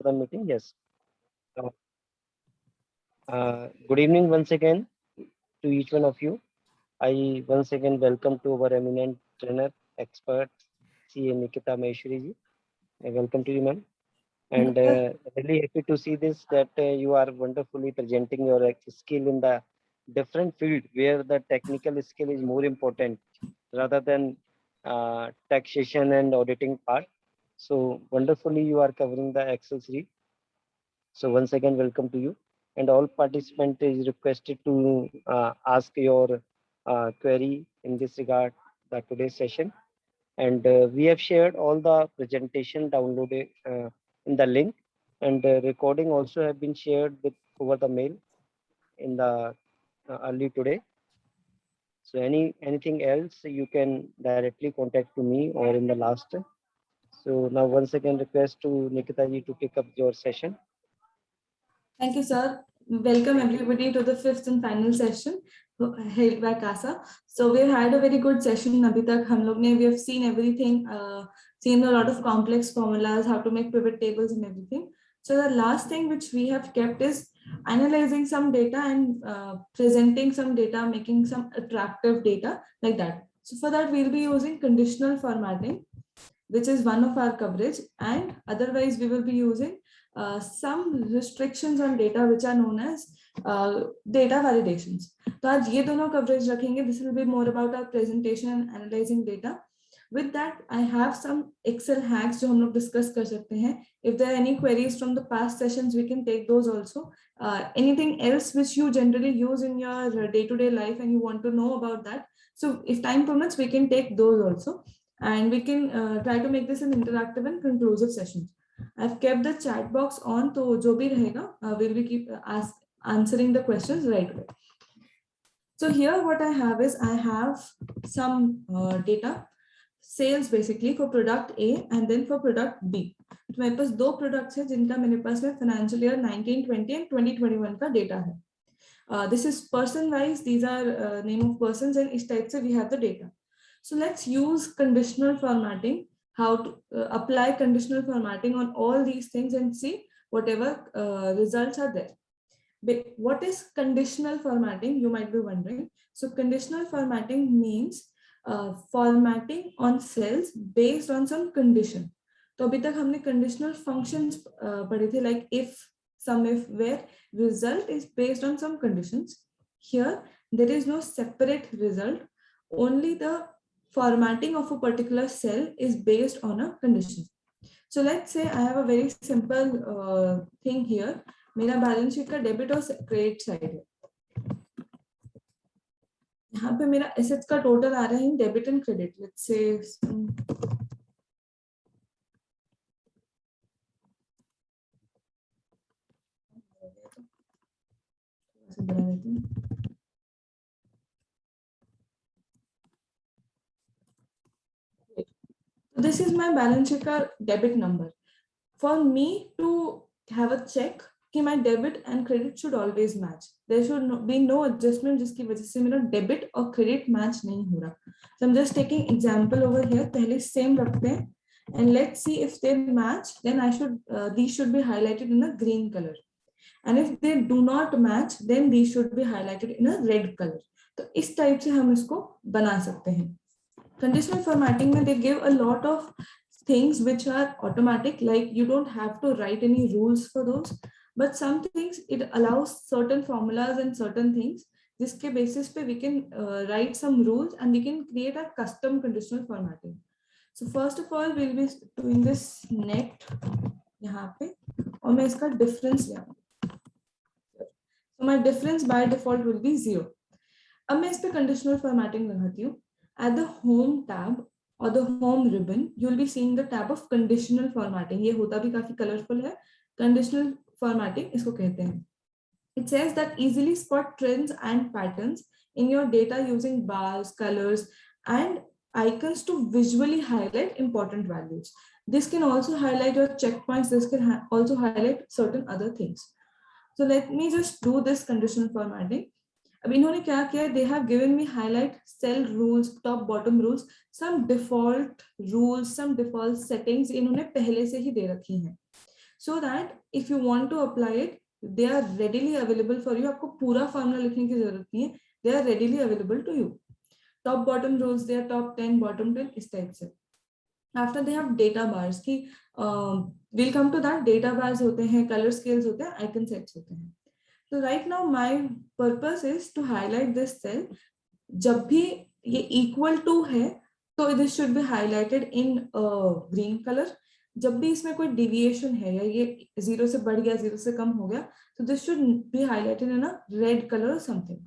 the meeting. Yes. Uh, Good evening once again to each one of you. I once again welcome to our eminent trainer, expert, CA Nikita Maheshwari ji. Welcome to you, ma'am. And really happy to see this that you are wonderfully presenting your skill in the different field where the technical skill is more important rather than taxation and auditing part. So wonderfully you are covering the Excel sheet. So once again, welcome to you. And all participant is requested to ask your query in this regard the today's session. And we have shared all the presentation downloaded in the link, and recording also have been shared with over the mail in the early today. So anything else you can directly contact to me or in the last. So now once again request to Nikita ji to pick up your session. Thank you, sir. Welcome Thank you. everybody to the fifth and final session held by CASA. So we've had a very good session. Abhi tak hum log ne, we have seen everything, seen a lot of complex formulas, how to make pivot tables and everything. So the last thing which we have kept is analyzing some data and presenting some data, making some attractive data like that. So for that, we'll be using conditional formatting, which is one of our coverage, and otherwise we will be using some restrictions on data which are known as data validations. तो आज ये दोनों coverage रखेंगे. This will be more about our presentation and analyzing data. With that, I have some Excel hacks जो हम लोग discuss कर सकते हैं. If there are any queries from the past sessions, we can take those also. Anything else which you generally use in your day-to-day life and you want to know about that. So if time permits, we can take those also. And we can try to make this an interactive and conclusive session. I've kept the chat box on, so jo bhi rahega, we'll be keep answering the questions right away. So here what I have is I have some data, sales basically for product A and then for product B. तो मेरे पास दो products हैं जिनका मेरे पास में financial year 1920 and 2021 का data है. This is person wise, these are name of persons and इस type से we have the data. So let's use conditional formatting, how to apply conditional formatting on all these things and see whatever results are there. But what is conditional formatting? You might be wondering. So conditional formatting means formatting on cells based on some condition. तो अभी तक हमने conditional functions पढ़े थे, like if, sum if, where result is based on some conditions. Here there is no separate result, only the formatting of a particular cell is based on a condition. So let's say I have a very simple thing here. मेरा balance sheet का debit और credit side है. यहाँ पे मेरा assets का total आ रहा है debit and credit. Let's say this is my balance sheet का debit number. For me to have a check कि my debit and credit should always match. There should be no adjustment जिसकी वजह से मेरा debit और credit match नहीं हो रहा. So I'm just taking example over here. पहले same रखते हैं and let's see if they match. Then I should these should be highlighted in a green color. And if they do not match, then these should be highlighted in a red color. तो इस type से हम इसको बना सकते हैं. Conditional formatting में they give a lot of things which are automatic, like you don't have to write any rules for those, but some things it allows certain formulas and certain things जिसके basis पे we can write some rules and we can create a custom conditional formatting. So first of all we'll be doing this net यहाँ पे और मैं इसका difference ले आऊँगी. So my difference by default will be 0. अब मैं इस पे conditional formatting लगाती हूँ. At the home tab or the home ribbon, you will be seeing the tab of conditional formatting. ये होता भी काफी colorful है. Conditional formatting इसको कहते हैं. It says that easily spot trends and patterns in your data using bars, colors, and icons to visually highlight important values. This can also highlight your checkpoints. This can also highlight certain other things. So let me just do this conditional formatting. अब इन्होंने क्या किया? They have given me highlight cell rules, top bottom rules, some default rules, some default settings इन्होंने पहले से ही दे रखी हैं. so that if you want to apply it, they are readily available for you. आपको पूरा formula लिखने की जरूरत नहीं है, they are readily available to you. Top bottom rows, they are top 10 bottom 10 इस टाइप से. After they have data bars की we'll come to that. Data bars होते हैं, color scales होते हैं, icon sets होते हैं. So right now my purpose is to highlight this cell. जब भी ये equal to है तो this should be highlighted in green color. जब भी इसमें कोई deviation है या ये 0 से बढ़ गया, 0 से कम हो गया, so this should be highlighted in a red color or something.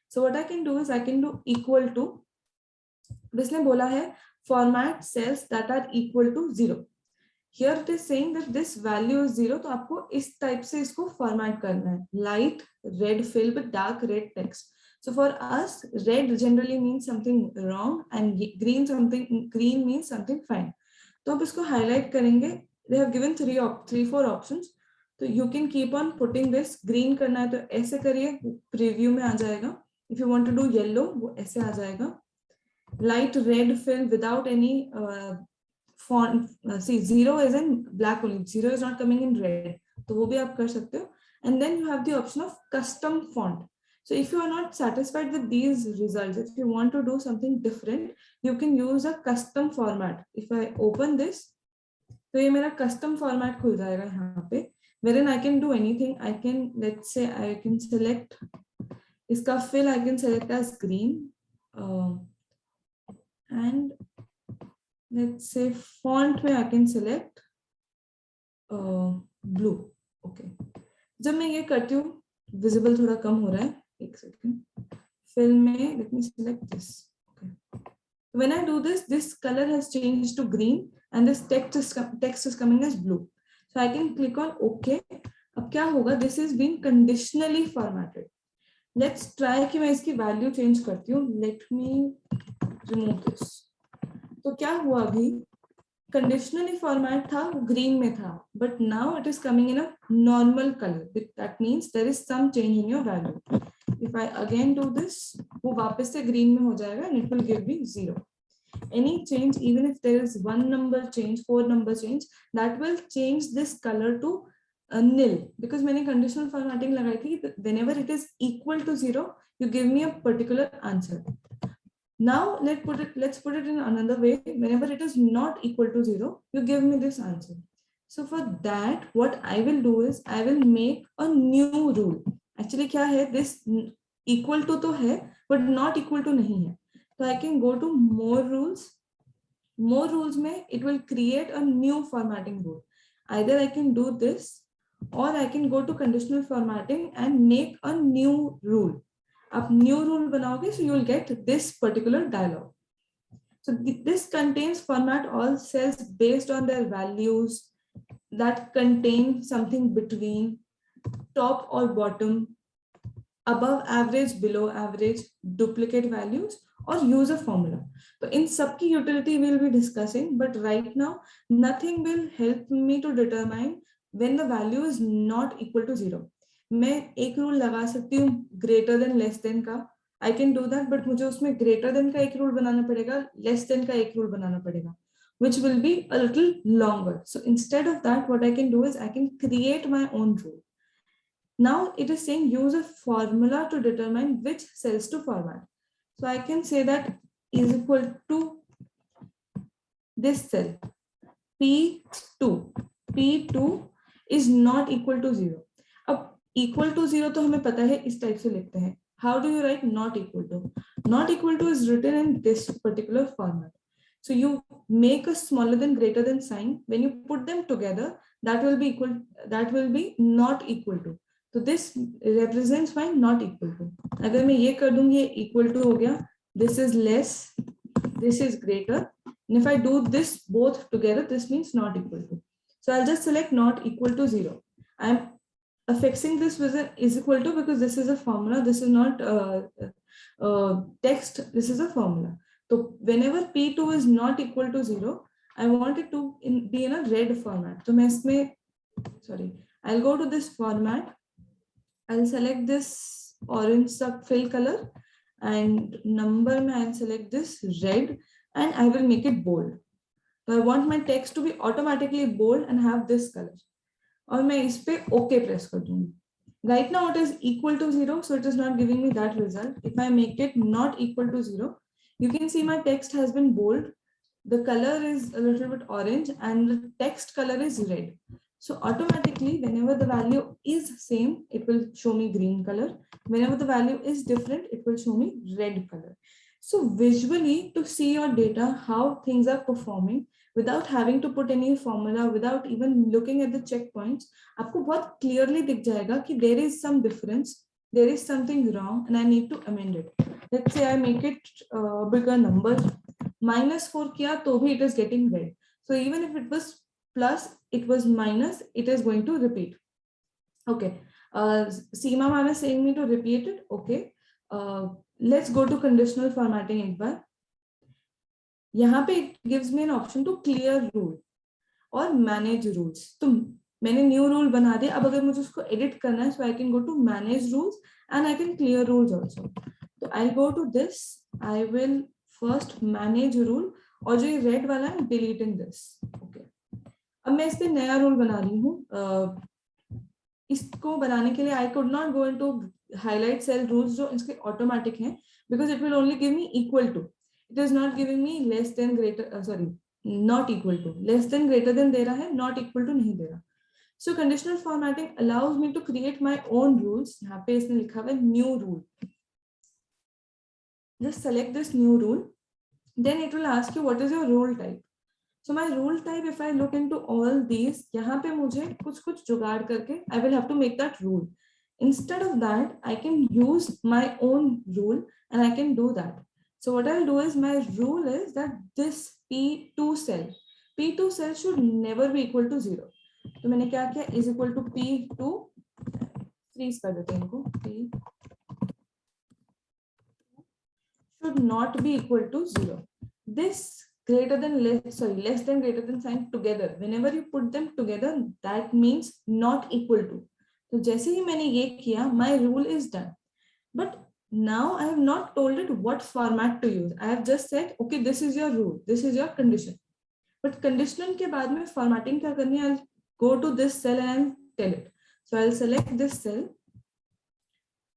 So what I can do is I can do equal to. इसने बोला है format cells that are equal to 0. Here it is saying that this value is 0, तो आपको इस type से इसको format करना है. Light red fill with dark red text. So for us, red generally means something wrong and green means something fine. तो आप इसको highlight करेंगे. They have given 3-4 options. तो you can keep on putting this. Green करना है तो ऐसे करिए, preview में आ जाएगा. If you want to do yellow, वो ऐसे आ जाएगा. Light red fill without any font. See, 0 is in black only. 0 is not coming in red. तो वो भी आप कर सकते हो. And then you have the option of custom font. So if you are not satisfied with these results, if you want to do something different, you can use a custom format. If I open this, तो ये मेरा custom format खुल जाएगा यहाँ पे, wherein I can do anything. I can, let's say, I can select इसका fill, I can select as green, and let's say font में I can select blue. Okay. जब मैं ये करती हूँ, visible थोड़ा कम हो रहा है. एक सेकंड. Fill में let me select this. Okay. When I do this, this color has changed to green and this text is coming as blue. So I can click on OK. अब क्या होगा? This is being conditionally formatted. Let's try कि मैं इसकी value change करती हूँ. Let me remove this. तो क्या हुआ अभी? Conditionally format था, green में था, but now it is coming in a normal color. That means there is some change in your value. If I again do this, वो वापस से green में हो जाएगा and it will give me 0. Any change, even if there is 1 number change, 4 number change, that will change this color to nil, because मैंने conditional formatting लगाई थी. Whenever it is equal to 0, you give me a particular answer. Now let's put it in another way. Whenever it is not equal to 0, you give me this answer. So for that, what I will do is I will make a new rule. Actually क्या है? This equal to तो है, but not equal to नहीं है. So I can go to more rules. More rules में it will create a new formatting rule. Either I can do this, or I can go to conditional formatting and make a new rule. आप new rule बनाओगे, so you will get this particular dialog. So this contains format all cells based on their values that contain something between top or bottom, above average, below average, duplicate values, or use a formula. So in सबकी utility we will be discussing, but right now nothing will help me to determine when the value is not equal to 0. मैं एक rule लगा सकती हूँ greater than less than का. आई can do that, but मुझे उसमें greater than का एक रूल बनाना पड़ेगा, लेस देन का एक रूल बनाना पड़ेगा, which will be a little longer. So instead of that, what I can do is I can create my own rule. Now it is saying use a formula to determine which cells to format. So I can say that is equal to this cell P2. P2 is not equal to 0. अब equal to 0 तो हमें पता है, इस type से लिखते हैं. How do you write not equal to? Not equal to is written in this particular format. So you make a smaller than greater than sign. When you put them together, that will be equal. That will be not equal to. So this represents my not equal to. अगर मैं ये कर दूंगी, ये equal to हो गया. This is less. This is greater. And if I do this both together, this means not equal to. So I'll just select not equal to 0. I'm affixing this with an is equal to because this is a formula. This is not text. This is a formula. So whenever P2 is not equal to 0, I want it to be in a red format. So मैं इसमें, sorry, I'll go to this format. I'll select this orange fill color and number में I'll select this red and I will make it bold. So I want my text to be automatically bold and have this color. और मैं इस पे okay press कर दूंगी. Right now it is equal to 0, so it is not giving me that result. If I make it not equal to 0, you can see my text has been bold. The color is a little bit orange and the text color is red. So automatically, whenever the value is same, it will show me green color. Whenever the value is different, it will show me red color. So visually, to see your data, how things are performing, without having to put any formula, without even looking at the checkpoints, आपको बहुत clearly दिख जाएगा कि there is some difference, there is something wrong, and I need to amend it. Let's say I make it bigger number, -4 किया तो भी it is getting red. So even if it was plus, it was minus, it is going to repeat. Okay. Seema ma'am is saying me to repeat it. Okay. Let's go to conditional formatting एक बार. यहाँ पे it gives me an option to clear rule और manage rules. तो मैंने new rule बना दिया. अब अगर मुझे उसको edit करना है, so I can go to manage rules and I can clear rules also. तो I'll go to this. I will first manage rule और जो ये red वाला है deleting this. Okay. अब मैं इस पे नया rule बना रही हूँ. इसको बनाने के लिए I could not go into highlight cell rules जो इसके automatic हैं, because it will only give me equal to. It is not giving me less than greater, not equal to. Less than greater than दे रहा है, not equal to नहीं दे रहा. So conditional formatting allows me to create my own rules. यहाँ पे इसने लिखा हुआ है new rule. Just select this new rule. Then it will ask you what is your rule type. So my rule type, if I look into all these, यहाँ पे मुझे कुछ जुगाड़ करके I will have to make that rule. Instead of that, I can use my own rule and I can do that. So what I'll do is my rule is that this P2 cell should never be equal to 0. तो मैंने क्या किया, is equal to P2, freeze कर देते हैं इनको, P should not be equal to 0. This greater than less than greater than sign together, whenever you put them together, that means not equal to. तो जैसे ही मैंने ये किया, my rule is done. But now I have not told it what format to use. I have just said, okay, this is your rule, this is your condition. But conditional के बाद में formatting क्या करनी है? I'll go to this cell and tell it. So I'll select this cell.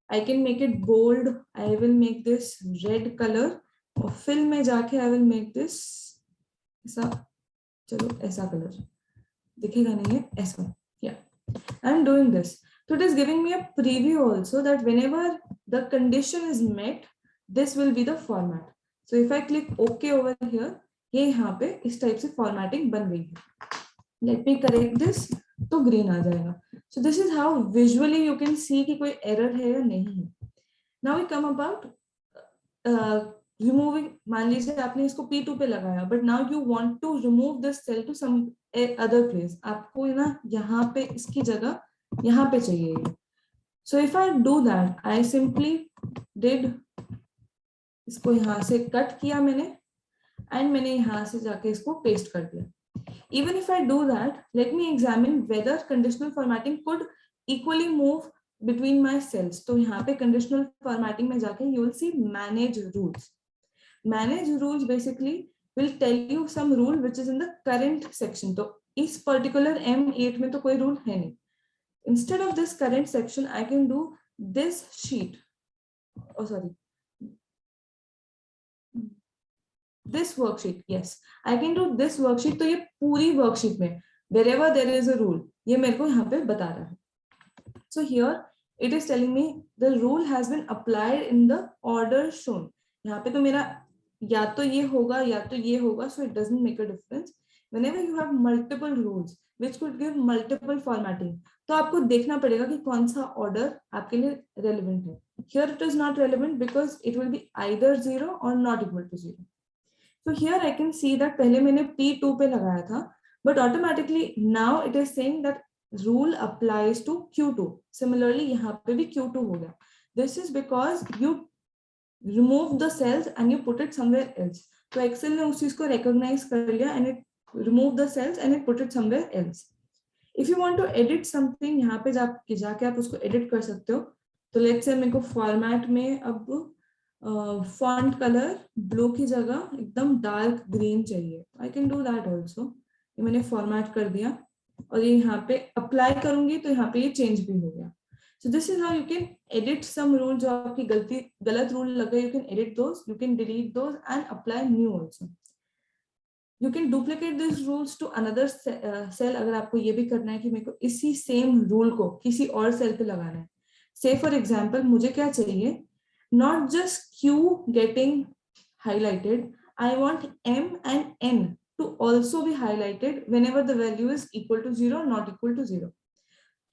I can make it bold. I will make this red color. और fill में जाके I will make this ऐसा, चलो ऐसा color दिखेगा नहीं है ऐसा. Yeah, I'm doing this. So it is giving me a preview also that whenever the condition is met, this will be the format. So if I click OK over here, ये यहाँ पे इस type से formatting बन गई है. Let me correct this. तो green आ जाएगा. So this is how visually you can see कि कोई error है या नहीं है. Now we come about removing. मान लीजिए आपने इसको P2 पे लगाया, but now you want to remove this cell to some other place. आपको ना यहाँ पे इसकी जगह यहाँ पे चाहिए. So if I do that, I simply did इसको यहाँ से कट किया मैंने and मैंने यहाँ से जाके इसको पेस्ट कर दिया. Even if I do that, let me examine whether conditional formatting could equally move between my cells. तो यहाँ पे conditional formatting में जाके you will see manage rules. Manage rules basically will tell you some rule which is in the current section. तो इस particular M8 में तो कोई rule है नहीं. Instead of this current section, I can do this sheet. Oh, sorry. This worksheet. Yes, I can do this worksheet. तो ये पूरी worksheet में wherever there is a rule, ये मेरे को यहाँ पे बता रहा है. So here it is telling me the rule has been applied in the order shown. यहाँ पे तो मेरा या तो ये होगा या तो ये होगा, so it doesn't make a difference. Whenever you have multiple rules which could give multiple formatting, तो आपको देखना पड़ेगा कि कौन सा order आपके लिए relevant है. Here it is not relevant because it will be either 0 or not equal to 0. So here I can see that पहले मैंने P2 पे लगाया था, but automatically now it is saying that rule applies to Q2. Similarly यहाँ पे भी Q2 हो गया. This is because you remove the cells and you put it somewhere else. तो Excel ने उस चीज को recognize कर लिया and it remove the cells and it put it somewhere else. If you want to edit something, यहाँ पे जाके आप उसको edit कर सकते हो. तो let's say मेरे को format में अब font color blue की जगह एकदम dark green चाहिए. I can do that also. ये मैंने format कर दिया. और ये यहाँ पे अप्लाई करूंगी तो यहाँ पे ये चेंज भी हो गया. So this is how you can edit some rule जो आपकी गलत रूल लगे, you can edit those, you can delete those and apply new also. You can duplicate these rules to another cell अगर आपको ये भी करना है कि मेरे को इसी सेम रूल को किसी और सेल पे लगाना है. Say for example मुझे क्या चाहिए, not just Q getting highlighted, I want M and N to also be highlighted whenever the value is equal to 0 or not equal to 0.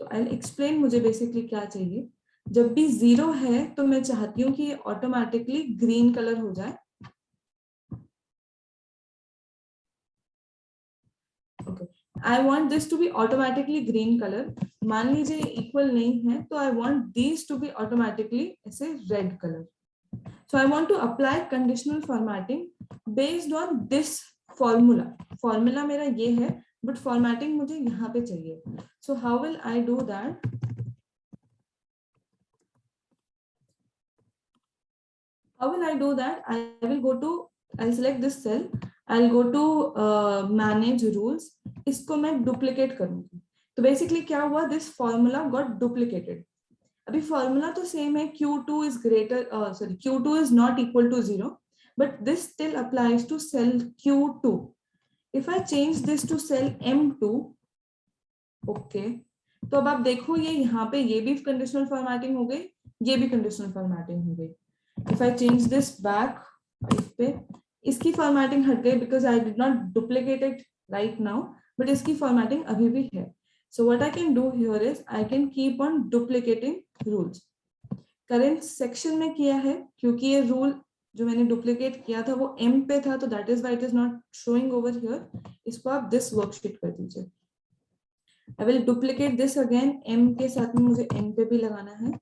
तो I'll explain मुझे basically क्या चाहिए. जब भी 0 है तो मैं चाहती हूँ कि ये ऑटोमेटिकली ग्रीन कलर हो जाए. Okay. I want this to be automatically green color. मान लीजिए इक्वल नहीं है तो I want these to be automatically ऐसे red color. So I want to apply conditional formatting based on this formula. Formula मेरा ये है, but formatting मुझे यहाँ पे चाहिए. So how will I do that? How will I do that? I'll select this cell. I'll go to manage rules. इसको मैं duplicate करूँगी. तो basically क्या हुआ? This formula got duplicated. अभी फॉर्मूला तो सेम है, Q2 is Q2 is not equal to 0, but this still applies to cell Q2. If I change this to cell M2, okay, तो अब आप देखो ये यहाँ पे ये भी कंडीशनल फॉर्मेटिंग हो गई, ये भी कंडीशनल फॉर्मेटिंग हो गई. If I change this back 5 पे, इसकी फॉर्मेटिंग हट गई because I did not duplicate it right now, but इसकी फॉर्मेटिंग अभी भी है. So what I can do here is I can keep on duplicating rules. Current section में किया है क्योंकि ये rule जो मैंने duplicate किया था वो M पे था, तो that is why it is not showing over here. इसको आप this worksheet कर दीजिए. I will duplicate this again. M के साथ में मुझे N पे भी लगाना है.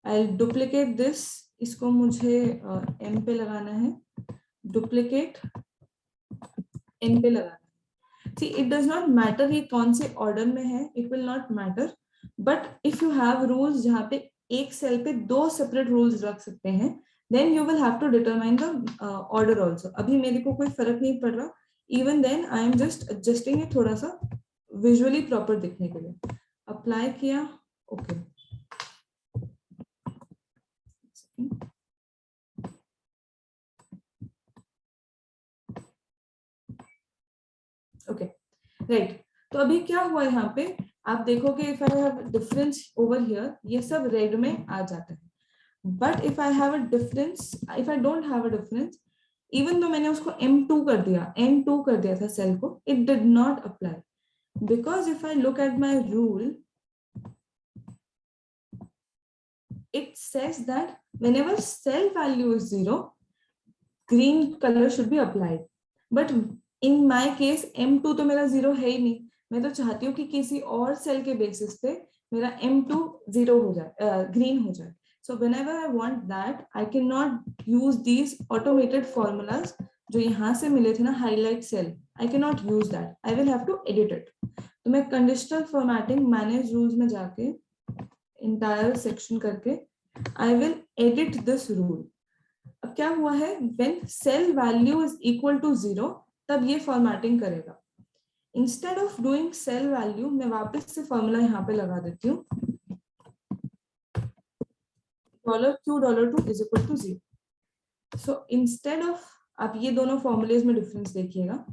I'll duplicate this. इसको मुझे M पे लगाना है. Duplicate N पे लगाना है. See, it does not matter ये कौन से order में है, it will not matter. But if you have rules जहाँ पे एक cell पे दो separate rules रख सकते हैं, then you will have to determine the order also. अभी मेरे को कोई फर्क नहीं पड़ रहा. Even then, I am just adjusting it थोड़ा सा visually proper दिखने के लिए. Apply किया, okay. Okay, right. तो अभी क्या हुआ यहाँ पे आप देखोगे if I have a difference over here, ये सब red में आ जाता है. But if I have a difference, if I don't have a difference, even though मैंने उसको M2 कर दिया, N2 कर दिया था cell को, it did not apply. Because if I look at my rule, it says that whenever cell value is 0, green color should be applied. But in my case M2 तो मेरा 0 है ही नहीं. मैं तो चाहती हूँ कि किसी और सेल के बेसिस पे मेरा M2 0 हो जाए, ग्रीन हो जाए. So whenever I want that, I cannot use these automated formulas जो यहाँ से मिले थे ना, highlight cell. I cannot use that. I will have to edit it. तो मैं conditional formatting manage rules में जाके entire section करके I will edit this rule. अब क्या हुआ है, when cell value is equal to 0, तब ये फॉर्मेटिंग करेगा. Instead of doing cell value मैं वापस से फॉर्मूला यहाँ पे लगा देती हूँ, $Q$2 is equal to 0. So instead of, आप ये दोनों फॉर्मूलेज में डिफरेंस देखिएगा.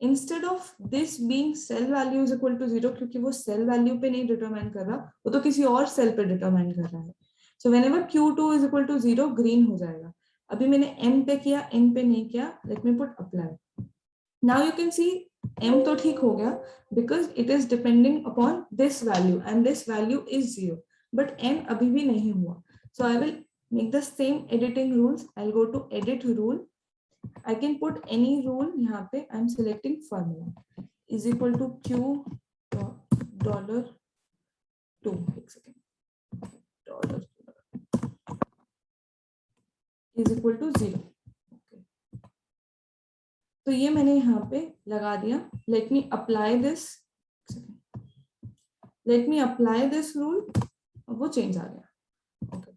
Instead of this being cell value is equal to 0, क्योंकि वो सेल वैल्यू पे नहीं डिटरमाइन कर रहा, वो तो किसी और सेल पे डिटरमाइन कर रहा है. So whenever Q2 is equal to 0, green हो जाएगा. अभी मैंने M पे किया, N पे नहीं किया. Let me put apply. Now you can see M तो ठीक हो गया because it is depending upon this value and this value is 0, but N अभी भी नहीं हुआ. So I will make the same editing rules. I'll go to edit rule. I can put any rule यहाँ पे. I'm selecting formula is equal to $Q$2. एक second. $2 is equal to 0. तो ये मैंने यहाँ पे लगा दिया. Let me apply this rule. वो चेंज आ गया. Okay,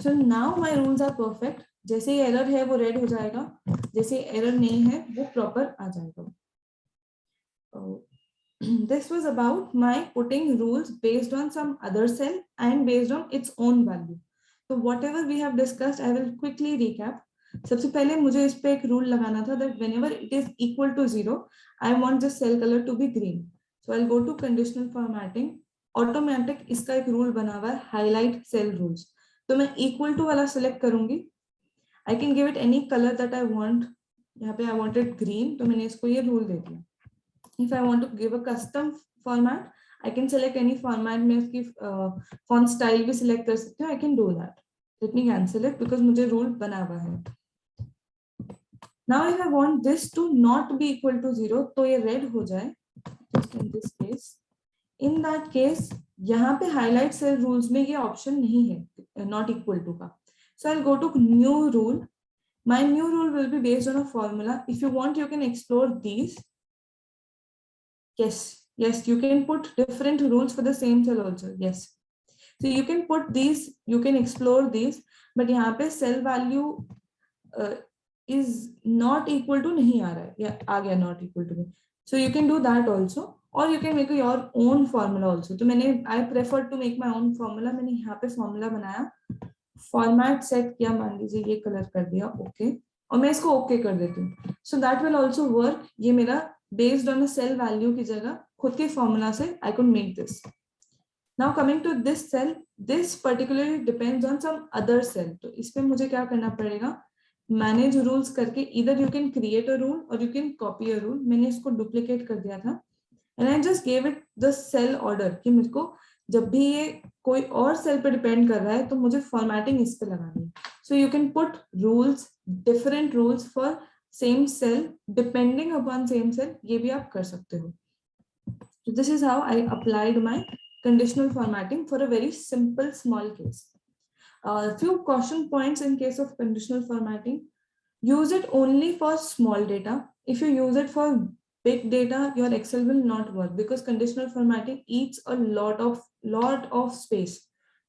so now my rules are perfect. जैसे ये एरर है वो रेड हो जाएगा, जैसे एरर नहीं है वो प्रॉपर आ जाएगा. this was about my putting rules based on some other cell and based on its own value. So whatever we have discussed, I will quickly recap. सबसे पहले मुझे इस पे एक रूल लगाना था that whenever it is equal to 0, I want the cell color to be green. So I'll go to conditional formatting. Automatic इसका एक रूल बना हुआ है highlight cell rules. तो मैं equal to वाला select करूंगी. I can give it any color that I want. यहाँ पे I wanted green, तो मैंने इसको ये रूल दे दिया. If I want to give a custom format, I can select any format. मैं इसकी font style भी select कर सकती हूँ. I can do that. Let me cancel it because मुझे rule बना हुआ है. Now if I want this to not be equal to 0, तो ये red हो जाए. Just in this case. In that case, यहाँ पे highlight cell rules में ये option नहीं है not equal to का. So I'll go to new rule. My new rule will be based on a formula. If you want, you can explore these. Yes, you can put different rules for the same cell also. Yes, so you can put these, you can explore these, but यहाँ पे cell value is not equal to नहीं आ रहा है या आ गया not equal to. So you can do that also, or you can make your own formula also. तो मैंने I prefer to make my own formula. मैंने यहाँ पे formula बनाया, format set किया, मान लीजिए ये color कर दिया, okay, और मैं इसको okay कर देती हूँ. So that will also work. ये मेरा based on a cell value की जगह खुद के formula से I could make this. Now coming to this cell, this particularly depends on some other cell. तो इसमें मुझे क्या करना पड़ेगा, manage rules करके either you can create a rule or you can copy a rule. मैंने इसको duplicate कर दिया था and I just gave it the cell order कि मुझको जब भी ये कोई और सेल पे डिपेंड कर रहा है तो मुझे फॉर्मेटिंग इस पे लगानी है. So you can put rules, different rules for same cell depending upon same cell, ये भी आप कर सकते हो. So this is how I applied my conditional formatting for a very simple small case. A few caution points in case of conditional formatting. Use it only for small data. If you use it for big data, your Excel will not work because conditional formatting eats a lot of space.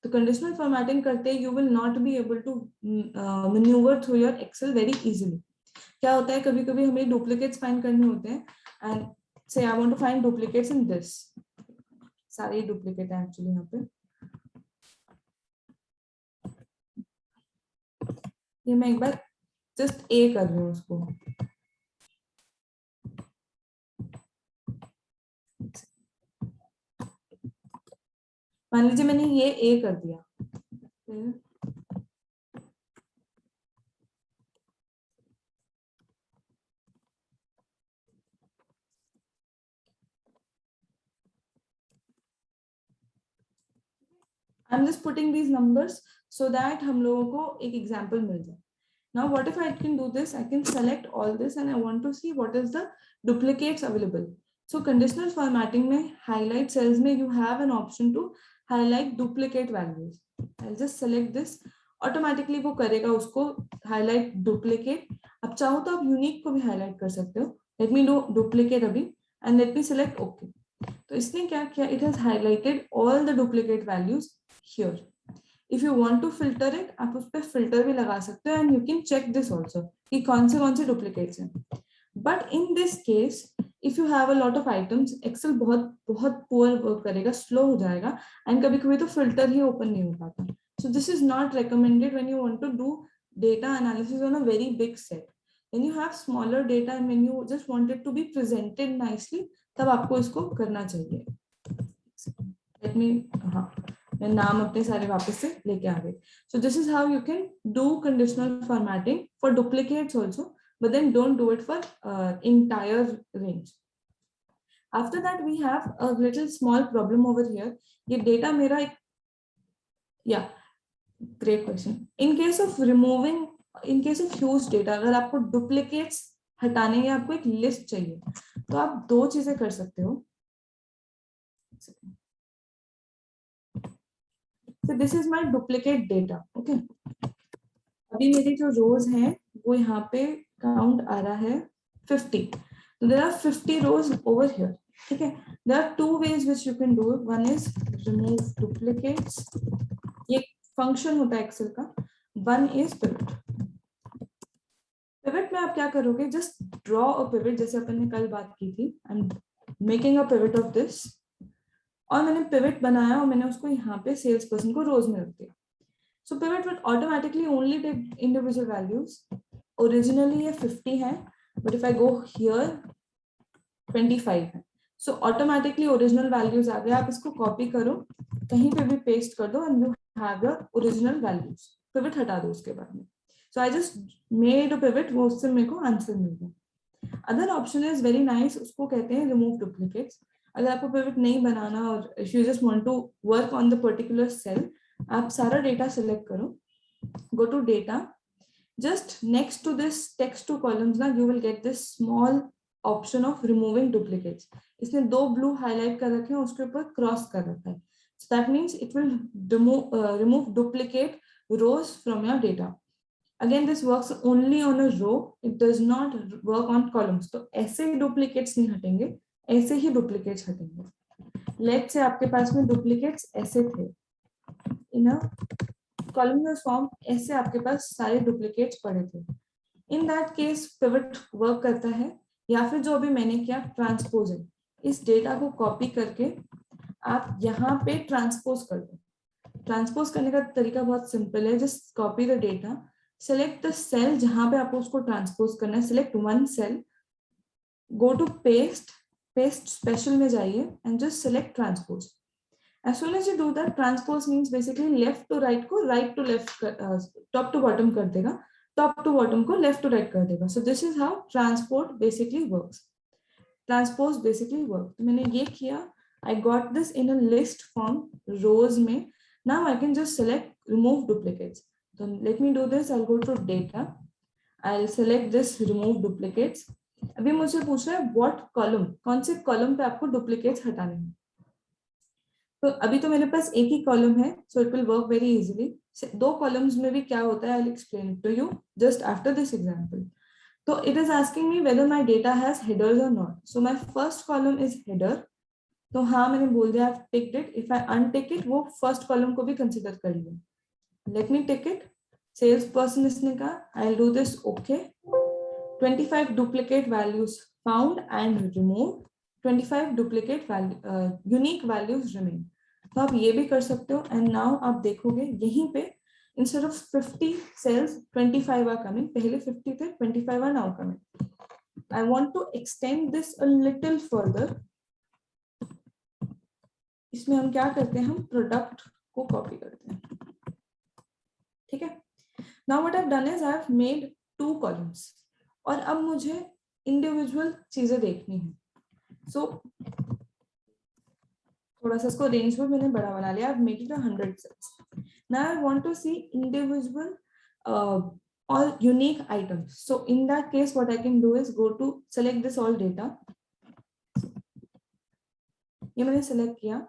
So conditional formatting karte you will not be able to maneuver through your Excel very easily. क्या होता है, कभी कभी हमें duplicates find करने होते हैं and say I want to find duplicates in this. सारे duplicate है actually यहाँ पे. ये मैं एक बार just A कर रही हूँ उसको. मान लीजिए मैंने ये A कर दिया. I'm just putting these numbers so that हम लोगों को एक example मिल जाए. Now what if I can do this? I can select all this and I want to see what is the duplicates available. So conditional formatting में highlight cells में you have an option to highlight duplicate values. I'll just select this. Automatically वो करेगा उसको highlight duplicate. अब चाहो तो आप unique को भी highlight कर सकते हो. Let me do duplicate अभी and let me select OK. तो इसने क्या किया? It has highlighted all the duplicate values here. If you want to filter it, आप उस पे filter भी लगा सकते हो and you can check this also कि कौन से duplicates हैं. But in this case, if you have a lot of items, Excel बहुत poor work करेगा, slow हो जाएगा and कभी-कभी तो filter ही open नहीं हो पाता. So this is not recommended when you want to do data analysis on a very big set. When you have smaller data and when you just want it to be presented nicely, तब आपको इसको करना चाहिए. Let me मैं नाम अपने सारे वापस से लेके आ गए. So this is how you can do conditional formatting for duplicates also, but then don't do it for entire range. After that we have a little small problem over here. ये data मेरा एक, yeah, great question. In case of removing, in case of huge data, अगर आपको duplicates हटाने या आपको एक list चाहिए, तो आप दो चीजें कर सकते हो. So this is my duplicate data. Okay. अभी मेरी जो rows हैं वो यहाँ पे count आ रहा है 50. So there are 50 rows over here. ठीक है. There are two ways which you can do it. One is remove duplicates. ये function होता है Excel का. One is pivot. Pivot में आप क्या करोगे? Just draw a pivot जैसे अपन ने कल बात की थी. I'm making a pivot of this, और मैंने पिवट बनाया और मैंने उसको यहाँ पे सेल्स पर्सन को रोज में रख दिया. So pivot will automatically only take individual values. Originally ये 50 है, but if I go here 25 है. सो ऑटोमेटिकली ओरिजिनल वैल्यूज आ गए. आप इसको कॉपी करो, कहीं पे भी पेस्ट कर दो, and you have your original values. Pivot हटा दो उसके बाद में. So I just made a pivot, वो उससे मेरे को आंसर मिल गया. Other option is very nice, उसको कहते हैं रिमूव डुप्लीकेट्स. अगर आपको पिवट नहीं बनाना और if you just want to work on the particular cell, आप सारा डेटा सिलेक्ट करो, go to data, just next to this text to columns ना you will get this small option of removing duplicates. इसने दो blue highlight कर रखे हैं, उसके ऊपर cross कर रखा है. So that means it will remove duplicate rows from your data. Again this works only on a row, it does not work on columns. तो ऐसे ही duplicates नहीं हटेंगे, ऐसे ही duplicates हटेंगे. Let's say आपके पास में duplicates ऐसे थे, in a columnar form, ऐसे आपके पास सारे duplicates पड़े थे. In that case pivot work करता है, या फिर जो अभी मैंने किया ट्रांसपोज है, इस डेटा को कॉपी करके आप यहाँ पे ट्रांसपोज कर दो. ट्रांसपोज करने का तरीका बहुत सिंपल है. Just copy the data, select the cell जहां पे आपको उसको ट्रांसपोज करना है, select one cell, go to paste, paste special में जाइए and just select transpose. As soon as you do that, transpose means basically left to right को right to left, top to bottom कर देगा, top to bottom को left to right कर देगा. So this is how transport basically works. Transpose basically works. तो मैंने ये किया, I got this in a list form, rows में. Now I can just select remove duplicates. So let me do this. I'll go to data. I'll select this remove duplicates. अभी मुझे पूछ रहा है what column, कौन से column पे आपको duplicates हटाने हैं. तो अभी तो मेरे पास एक ही कॉलम है, so it will work very easily. दो कॉलम्स में भी क्या होता है, I will explain it to you just after this example. तो it is asking me whether my data has headers और not. So my first column is header, तो हाँ मैंने बोल दिया, I ticked it. If I untick it, वो first column को भी कंसीडर कर लिया. Let me tick it. Sales person इसने कहा, आई will do this okay. 25 duplicate values found and remove, 25 duplicate unique values remain. तो आप ये भी कर सकते हो. एंड नाउ आप देखोगे यहीं पे instead of 50 cells 25 are coming. पहले 50 थे, 25 are now coming. I want to extend this a little further. इसमें हम क्या करते हैं, हम प्रोडक्ट को कॉपी करते हैं. ठीक है. Now what I have done is I have made 2 columns, और अब मुझे इंडिविजुअल चीजें देखनी है. सो थोड़ा सा इसको रेंज में मैंने बड़ा बना लिया. I've made it 100 cells. Now I want to see individual or unique items. So in that case, what I can do is go to select this all data. ये मैंने select किया.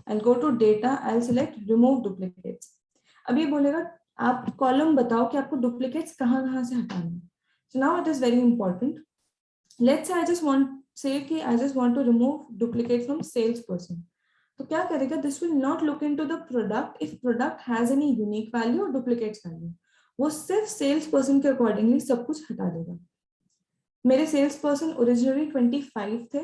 I'll go to data. I'll select remove duplicates. अब ये बोलेगा आप column बताओ कि आपको duplicates कहाँ से हटाने हैं. So now it is very important. Let's say I just want to remove duplicate from salesperson. तो क्या करेगा, this will not look into the product if product has any unique value और डुप्लीकेट्स वैल्यू. वो सिर्फ sales person के accordingly सब कुछ हटा देगा. मेरे सेल्स पर्सन ओरिजिनली 25 थे,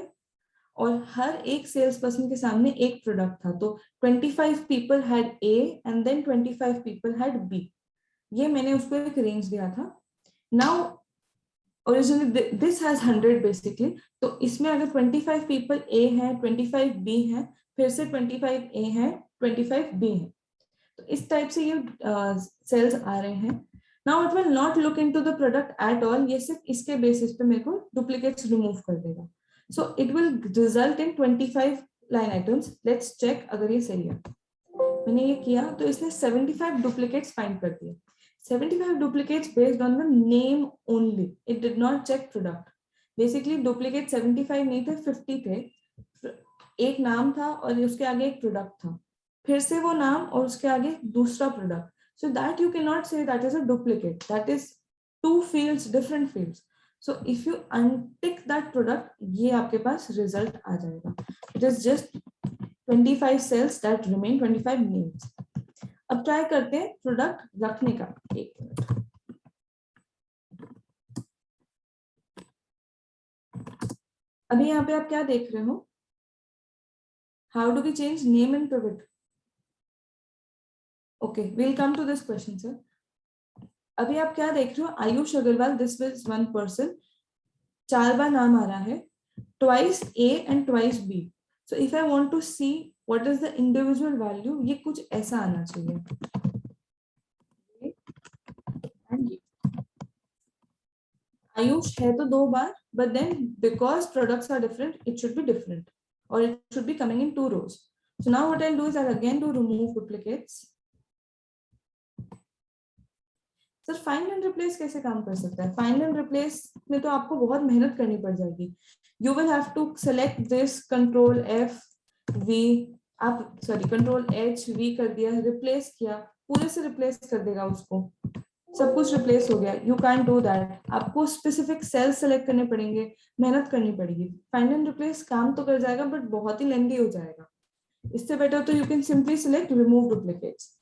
और हर एक सेल्स पर्सन के सामने एक प्रोडक्ट था. तो 25 people had A and then 25 people had B. ये मैंने उसको एक रेंज दिया था. Now originally this has 100 basically. तो इसमें अगर 25 पीपल ए है, 25 बी है, फिर से 25 ए है, 25 बी है. तो इस टाइप से ये सेल्स आ रहे हैं. Now it will not look into the product at all. ये सिर्फ इसके बेसिस पे मेरे को डुप्लीकेट्स रिमूव कर देगा. So it will result in 25 line items. Let's check अगर ये सही है. मैंने ये किया तो इसने 75 डुप्लीकेट्स फाइंड कर दिए. 75 duplicates based on the name only. It did not check product. Basically duplicate 75 नहीं थे, 50 थे. एक नाम था और उसके आगे एक प्रोडक्ट था, फिर से वो नाम और उसके आगे दूसरा product. So that you cannot say that is a duplicate. That is 2 fields, different fields. So if you untick that product, ये आपके पास result आ जाएगा. It is just 25 cells that remain, 25 names. अब ट्राई करते हैं प्रोडक्ट रखने का. एक minute. अभी यहाँ पे आप क्या देख रहे हो, How do we change name and pivot? Okay, we'll come to this question, sir. अभी आप क्या देख रहे हो? Ayush Agarwal, this is one person. 4 बार नाम आ रहा है, twice A and twice B. So if I want to see what is the individual value, ये कुछ ऐसा आना चाहिए. आयुष है तो 2 बार, but then because products are different, it should be different, or it should be coming in 2 rows. So now what I'll do is I'll again do remove duplicates. Sir find and replace कैसे काम कर सकता है? Find and replace में तो आपको बहुत मेहनत करनी पड़ जाएगी. You will have to select this, control F V, आप सॉरी कंट्रोल एच वी कर दिया, रिप्लेस किया, पूरे से रिप्लेस कर देगा उसको, सब कुछ रिप्लेस हो गया. You can do that. आपको स्पेसिफिक सेल्स सेलेक्ट करने पड़ेंगे, मेहनत करनी पड़ेगी. फाइंड एंड रिप्लेस काम तो कर जाएगा बट बहुत ही लेंथी हो जाएगा. इससे बेटर तो you can simply select remove duplicates.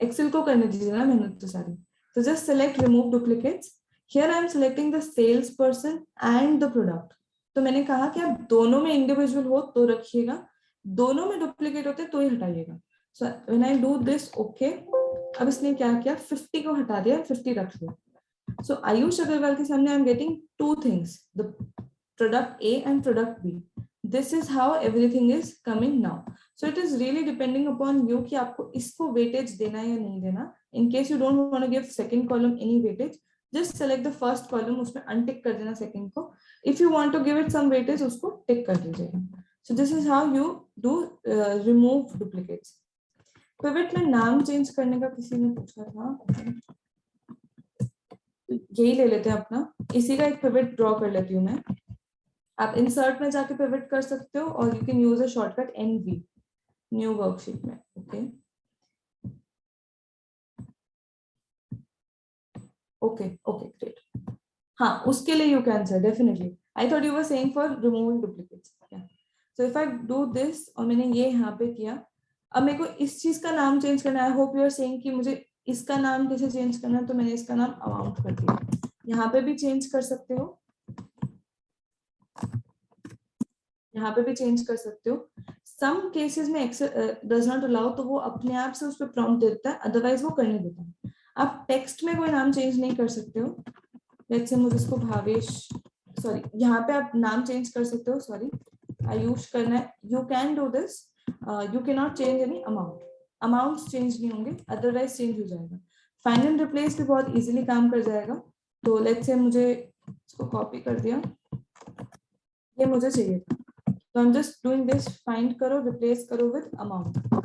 Excel को करने दीजिए ना मेहनत तो सारी. So just select remove duplicates. Here I am selecting the salesperson and the product. तो मैंने कहा कि आप दोनों में इंडिविजुअल हो तो रखिएगा, दोनों में डुप्लीकेट होते तो ही हटाइएगा. So when I do this, okay. अब इसने क्या किया? 50 को हटा दिया, 50 रख दिया. So आयुष अग्रवाल के सामने I am getting 2 things, the product A and product B. This is how everything is coming now. So it is really depending upon you कि आपको इसको weightage देना है या नहीं देना. In case you don't want to give second column any weightage, just select the first column, उसमें untick कर देना second को. If you want to give it some weightage, उसको tick कर दीजिएगा. So this is how you do remove duplicates. Pivot में नाम change करने का किसी ने पूछा था, यही ले लेते हैं अपना. इसी का एक pivot draw कर लेती हूँ मैं. आप insert में जाके pivot कर सकते हो और you can use a shortcut NV new worksheet में. Okay. Okay, great. हाँ, उसके लिए you can sir, definitely. I thought you were saying for removing duplicates. Yeah. So if I do this और मैंने ये यहाँ पे किया, अब मेरे को इस चीज का नाम चेंज करना है. I hope you are saying कि मुझे इसका नाम कैसे चेंज करना है, तो मैंने इसका नाम अमाउंट कर दिया. यहाँ पे भी चेंज कर सकते हो, यहाँ पे भी चेंज कर सकते हो. Some cases में Excel does not allow, तो वो अपने आप से उस पर प्रॉम्प्ट देता है, अदरवाइज वो करने देता है. आप टेक्स्ट में कोई नाम चेंज नहीं कर सकते हो. लेट्स से मुझे इसको भावेश, सॉरी यहाँ पे आप नाम चेंज कर सकते हो, सॉरी आयुष करना है. You can do this. You can not change any amount. Amounts change नहीं होंगे, अदरवाइज चेंज हो जाएगा. फाइंड एंड रिप्लेस भी बहुत इजीली काम कर जाएगा. तो लेट्स से मुझे इसको कॉपी कर दिया, ये मुझे चाहिए था, तो I am just doing this. Find करो, रिप्लेस करो विद अमाउंट,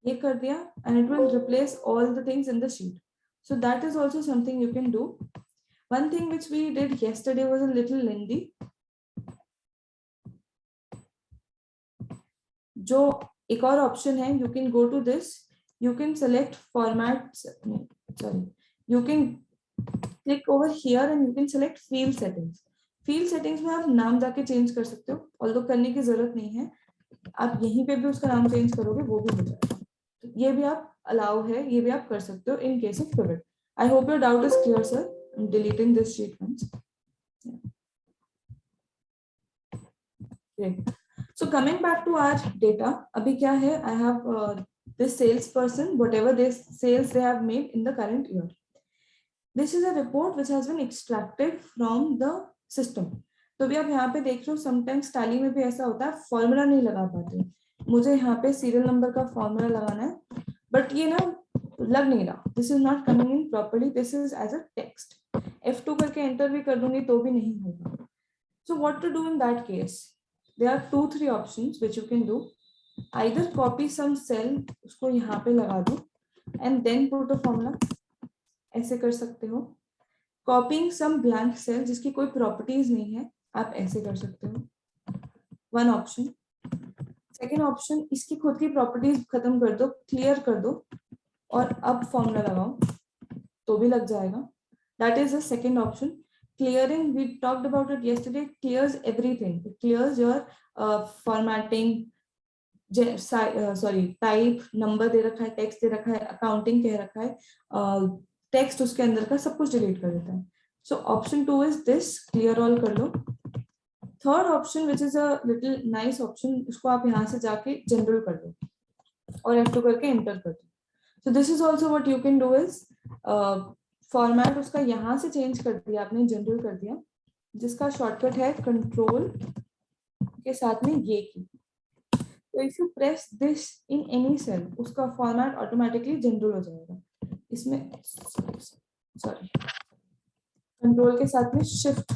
ये कर दिया, and it will replace all the things in the sheet. So that is also something you can do. One thing which we did yesterday was a little lengthy. जो एक और option है, you can go to this, you can select format, sorry, you can click over here and you can select field settings. Field settings में आप नाम जाके change कर सकते हो, although करने की जरूरत नहीं है. आप यहीं पे भी उसका नाम चेंज करोगे वो भी हो जाएगा. तो ये भी आप अलाउ है, ये भी आप कर सकते हो in case of pivot. I hope your doubt is clear, sir. I'm deleting this sheet once. Yeah. Great. So coming back to our data, अभी क्या है? I have this salesperson, whatever this sales they have made in the current year. This is a report which has been extracted from the system. तो भी आप यहाँ पे देख रहे हो, sometimes tally में भी ऐसा होता है, फॉर्मूला नहीं लगा पाते. मुझे यहाँ पे सीरियल नंबर का फॉर्मूला लगाना है, बट ये ना लग नहीं रहा. This is not coming in properly, this is as a text. F2 करके एंटर भी कर दूंगी तो भी नहीं होगा. So what to do in that case? There are 2-3 options which you can do. Either copy some cell, उसको यहाँ पे लगा दो and then put a formula, ऐसे कर सकते हो. कॉपिंग सम ब्लैंक सेल जिसकी कोई प्रॉपर्टीज नहीं है, आप ऐसे कर सकते हो. One option. सेकेंड ऑप्शन, इसकी खुद की प्रॉपर्टीज खत्म कर दो, क्लियर कर दो और अब फॉर्मूला लगाओ तो भी लग जाएगा. That is the second option. Clearing, we talked about it yesterday, clears everything. It clears your formatting, sorry type, number दे रखा है, टेक्स्ट दे रखा है, अकाउंटिंग कह रखा है, टेक्स्ट उसके अंदर का सब कुछ डिलीट कर देता है. So option 2 is this, clear all कर लो. Third option which is a little nice option, इसको आप यहाँ से जाके जनरल कर दो और F2 करके एंटर कर दो. सो this is also what you can do is format उसका यहाँ से चेंज कर दिया आपने, जनरल कर दिया, जिसका शॉर्टकट है कंट्रोल के साथ में ये की. तो if you press this in any cell, उसका फॉर्मेट ऑटोमेटिकली जनरल हो जाएगा. इसमें सॉरी, कंट्रोल के साथ में शिफ्ट,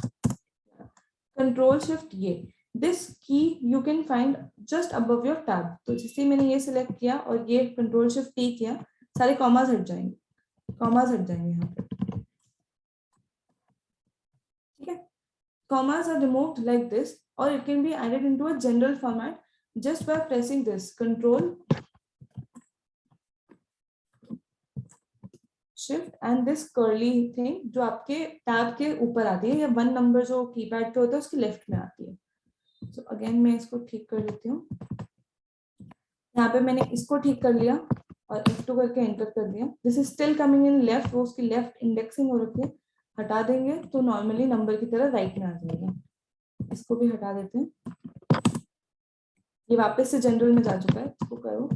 कंट्रोल शिफ्ट ये, this key you can find just above your tab. तो जैसे मैंने ये सिलेक्ट किया और ये कंट्रोल शिफ्ट टी किया, सारे कॉमास हट जाएंगे, कॉमास हट जाएंगे यहाँ पे. ठीक है, commas are removed like this, और it can be added into a general format just by pressing this control shift and this curly thing जो आपके टैब के ऊपर आती है, या 1 नंबर जो कीपैड पे होता है उसके लेफ्ट में आती है. So again मैं इसको ठीक कर देती हूँ. यहाँ पे मैंने इसको ठीक कर लिया और F2 करके एंटर कर दिया. This is still coming in left, वो उसकी लेफ्ट इंडेक्सिंग हो रखी है. हटा देंगे तो नॉर्मली नंबर की तरह राइट में आ जाएगा. इसको भी हटा देते हैं, ये वापस से जनरल में जा चुका है. इसको करो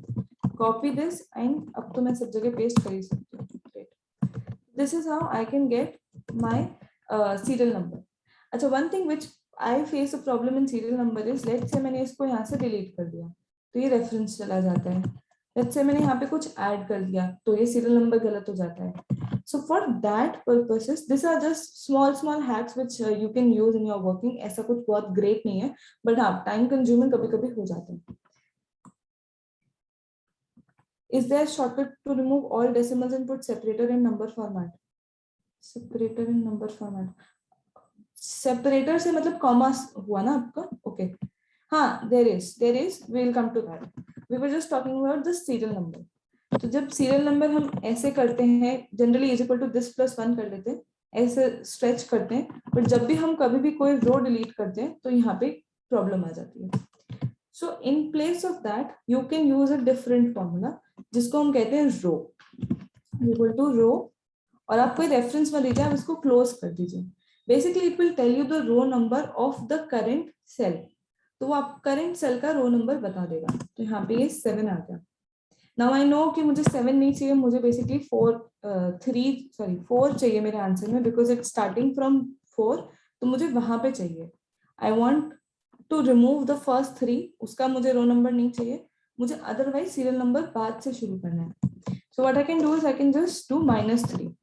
कॉपी दिस एंड अब तो मैं सब जगह पेस्ट कर ही सकती हूँ. This is how I can get my serial number. अच्छा, one thing which I face a problem in serial number is, let's say मैंने इसको यहाँ से डिलीट कर दिया तो ये रेफरेंस चला जाता है. लेट्स से मैंने यहाँ पे कुछ ऐड कर दिया तो ये सीरियल नंबर गलत हो जाता है. So for that purposes, these are just small hacks which you can use in your working. ऐसा कुछ बहुत great नहीं है, but हाँ time consuming कभी-कभी हो जाते हैं. Is there a shortcut to remove all decimals and put separator in number format? Separator in number format. Separator से मतलब comma हुआ ना आपका? Okay. हाँ, there is. We will come to that. We were just talking about the serial number. तो जब serial number हम ऐसे करते हैं, generally is equal to this plus 1 कर लेते हैं, ऐसे स्ट्रेच करते हैं, बट जब भी हम कभी भी कोई रो डिलीट करते हैं तो यहाँ पे प्रॉब्लम आ जाती है. So in place of that you can use a different formula जिसको हम कहते हैं रो इक्वल टू रो, और आप कोई रेफरेंस में दीजिए, आप इसको क्लोज कर दीजिए. Basically it will tell you the row number of the current cell, तो वो आप करेंट सेल का रो नंबर बता देगा. तो यहाँ पे ये 7 आ गया. नाउ आई नो कि मुझे 7 नहीं चाहिए, मुझे बेसिकली 4 चाहिए मेरे आंसर में, बिकॉज इट स्टार्टिंग फ्रॉम 4, तो मुझे वहां पे चाहिए. I want to remove the first 3, उसका मुझे रो नंबर नहीं चाहिए, मुझे अदरवाइज सीरियल नंबर बाद से शुरू करना है. So what I can do is I can just do -3.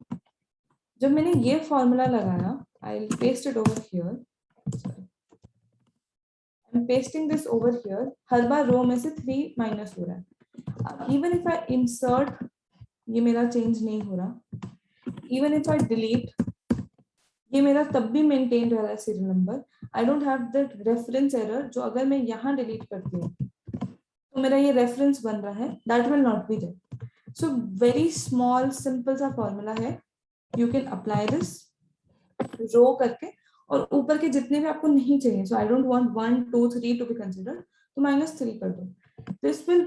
जब मैंने ये फॉर्मूला लगाया, I will paste it over here, I am pasting this over here. हर बार रो में से 3 माइनस हो रहा है. Even if I insert, ये मेरा चेंज नहीं हो रहा. Even if I delete, ये मेरा तब भी मेंटेन रह रहा है serial number. I don't have that reference error, जो अगर मैं यहाँ डिलीट करती हूँ तो मेरा ये रेफरेंस बन रहा है, that will not be there. So very small simple सा फॉर्मूला है. You can apply this रो करके, और ऊपर के जितने भी आपको नहीं चाहिए, so I don't want 1, 2, 3 to be considered, तो -3 कर दो. This will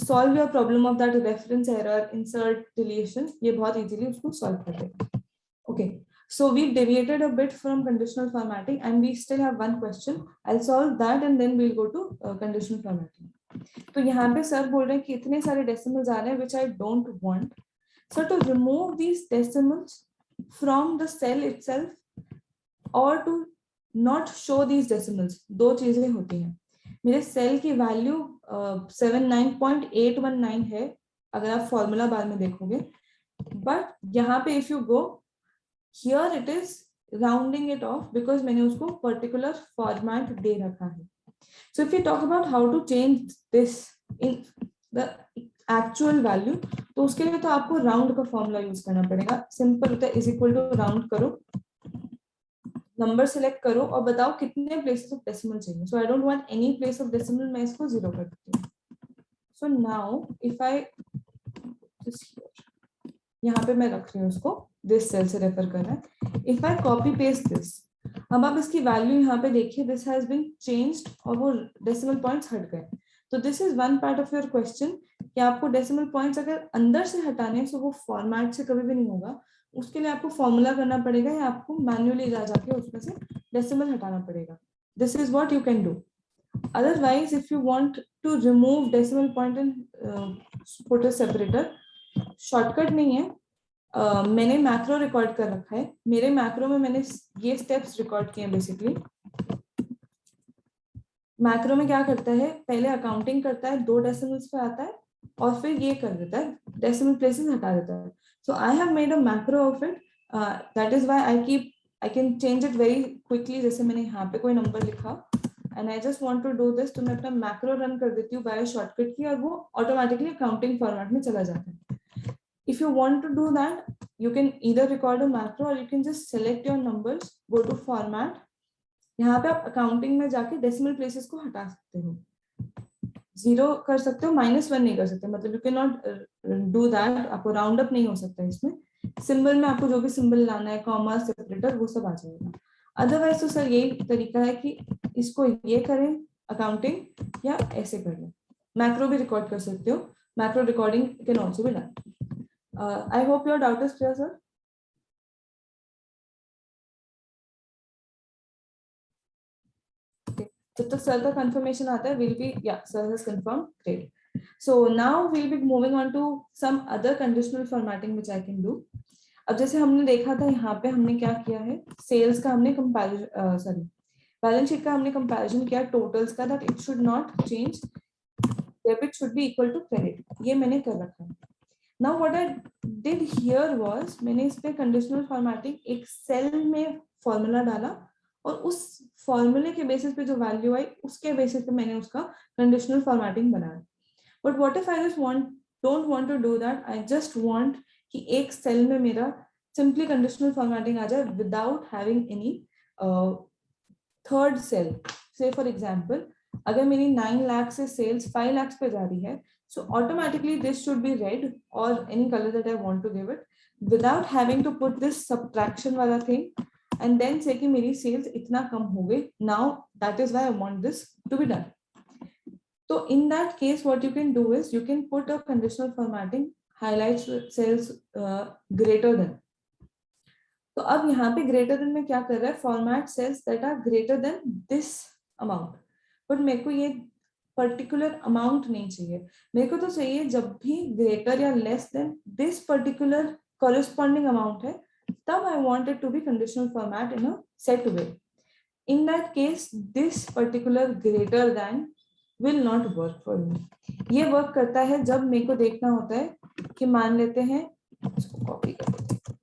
solve your problem of that reference error, insert, deletion. ये बहुत easily उसको solve कर देगा. Okay, so we've deviated a bit from conditional formatting and we still have one question. I'll solve that and then we'll go to conditional formatting. तो यहाँ पे sir बोल रहे हैं कि इतने सारे decimals आ रहे हैं which I don't want. So to remove these decimals from the cell itself or to not show these decimals, दो चीजें होती हैं. मेरे सेल की वैल्यू 79.819 है अगर आप फॉर्मूला बार में देखोगे, बट यहाँ पे if you go here it is rounding it off because मैंने उसको पर्टिकुलर फॉर्मेट दे रखा है. So if you talk about how to change this in the actual value, तो उसके लिए तो आपको राउंड का फॉर्मूला यूज करना पड़ेगा. सिंपल होता है, इज इक्वल टू राउंड करो, नंबर सिलेक्ट करो और बताओ कितने प्लेसेस ऑफ डेसिमल चाहिए. So I don't want any place of decimal, मैं इसको 0 कर देती हूँ. सो नाउ इफ आई यहाँ पे मैं रख रही हूँ उसको, दिस सेल से रेफर कर रहा है. If I copy paste this, अब आप इसकी वैल्यू यहाँ पे देखिए, दिस हैज बीन चेंज्ड और वो डेसिमल पॉइंट्स हट गए. तो this is one part of your question कि आपको डेसिमल पॉइंट्स अगर अंदर से हटाने, सो वो फॉर्मेट से कभी भी नहीं होगा. उसके लिए आपको फॉर्मूला करना पड़ेगा या आपको मैन्युअली जा जाके उसमें से डेसिमल हटाना पड़ेगा. This is what you can do. Otherwise, if you want to remove decimal point and put a separator, shortcut नहीं है. मैंने मैक्रो रिकॉर्ड कर रखा है. मेरे मैक्रो में मैंने ये स्टेप्स रिकॉर्ड किए हैं. बेसिकली मैक्रो में क्या करता है, पहले अकाउंटिंग करता है, 2 डेसिमल्स पे आता है और फिर ये कर देता है, डेसिमल प्लेसेस हटा देता है. So I have made a macro of it. That is why I can change it very quickly. जैसे मैंने यहाँ पे कोई नंबर लिखा and I just want to do this, तो मैं अपना मैक्रो रन कर देती हूँ बाय शॉर्टकट की और वो ऑटोमेटिकली अकाउंटिंग फॉर्मेट में चला जाता है. If you want to do that, you can either record a macro or you can just select your numbers, go to format. यहाँ पे आप अकाउंटिंग में जाके डेसिमल प्लेसेस को हटा सकते हो, 0 कर सकते हो, -1 नहीं कर सकते. मतलब you can not do that. आपको राउंड अप नहीं हो सकता इसमें. सिंबल में आपको जो भी सिंबल लाना है, कॉमा, सेपरेटर, वो सब आ जाएगा. अदरवाइज तो सर यही तरीका है कि इसको ये करें अकाउंटिंग या ऐसे कर लें. मैक्रो भी रिकॉर्ड कर सकते हो. Macro recording can also be done. I hope your doubt is clear, sir. Okay. जब तक सर का confirmation आता है, we'll be, yeah, sir has confirmed. Great. So now we'll be moving on to some other conditional formatting which I can do. अब जैसे हमने देखा था यहाँ पे हमने क्या किया है, सेल्स का हमने कंपैरिजन, बैलेंस शीट का हमने कंपैरिजन किया टोटल्स का, that it should not change, debit should be equal to credit. ये मैंने कर रखा है. Now what I did here was, मैंने इस पे कंडीशनल फॉर्मेटिंग एक सेल में फॉर्मूला डाला और उस फॉर्मूले के बेसिस पे जो वैल्यू आई उसके बेसिस पे मैंने उसका कंडीशनल फॉर्मेटिंग बनाया. But what if I just don't want to do that. I just want कि एक सेल में मेरा सिंपली कंडीशनल फॉर्मेटिंग आ जाए without having any third cell. Say for example, अगर मेरी 9 लाख से सेल्स 5 लाख पे जा रही है, so automatically this should be red or any color that I want to give it, without having to put this subtraction wala thing and then say कि मेरी sales इतना कम हो गई. Now that is why I want this to be done. So in that case what you can do is you can put a conditional formatting, highlight cells greater than. तो अब यहाँ पे greater than में क्या कर रहा है, format cells that are greater than this amount. But मेरे को ये पर्टिकुलर अमाउंट नहीं चाहिए. मेरे को तो चाहिए जब भी ग्रेटर या less than this particular corresponding amount है, तब I want it to be conditional format in a set way. In that case this particular greater than will not work for me. ये वर्क करता है जब मेरे को देखना होता है कि मान लेते हैं, इसको कॉपी कर देते हैं,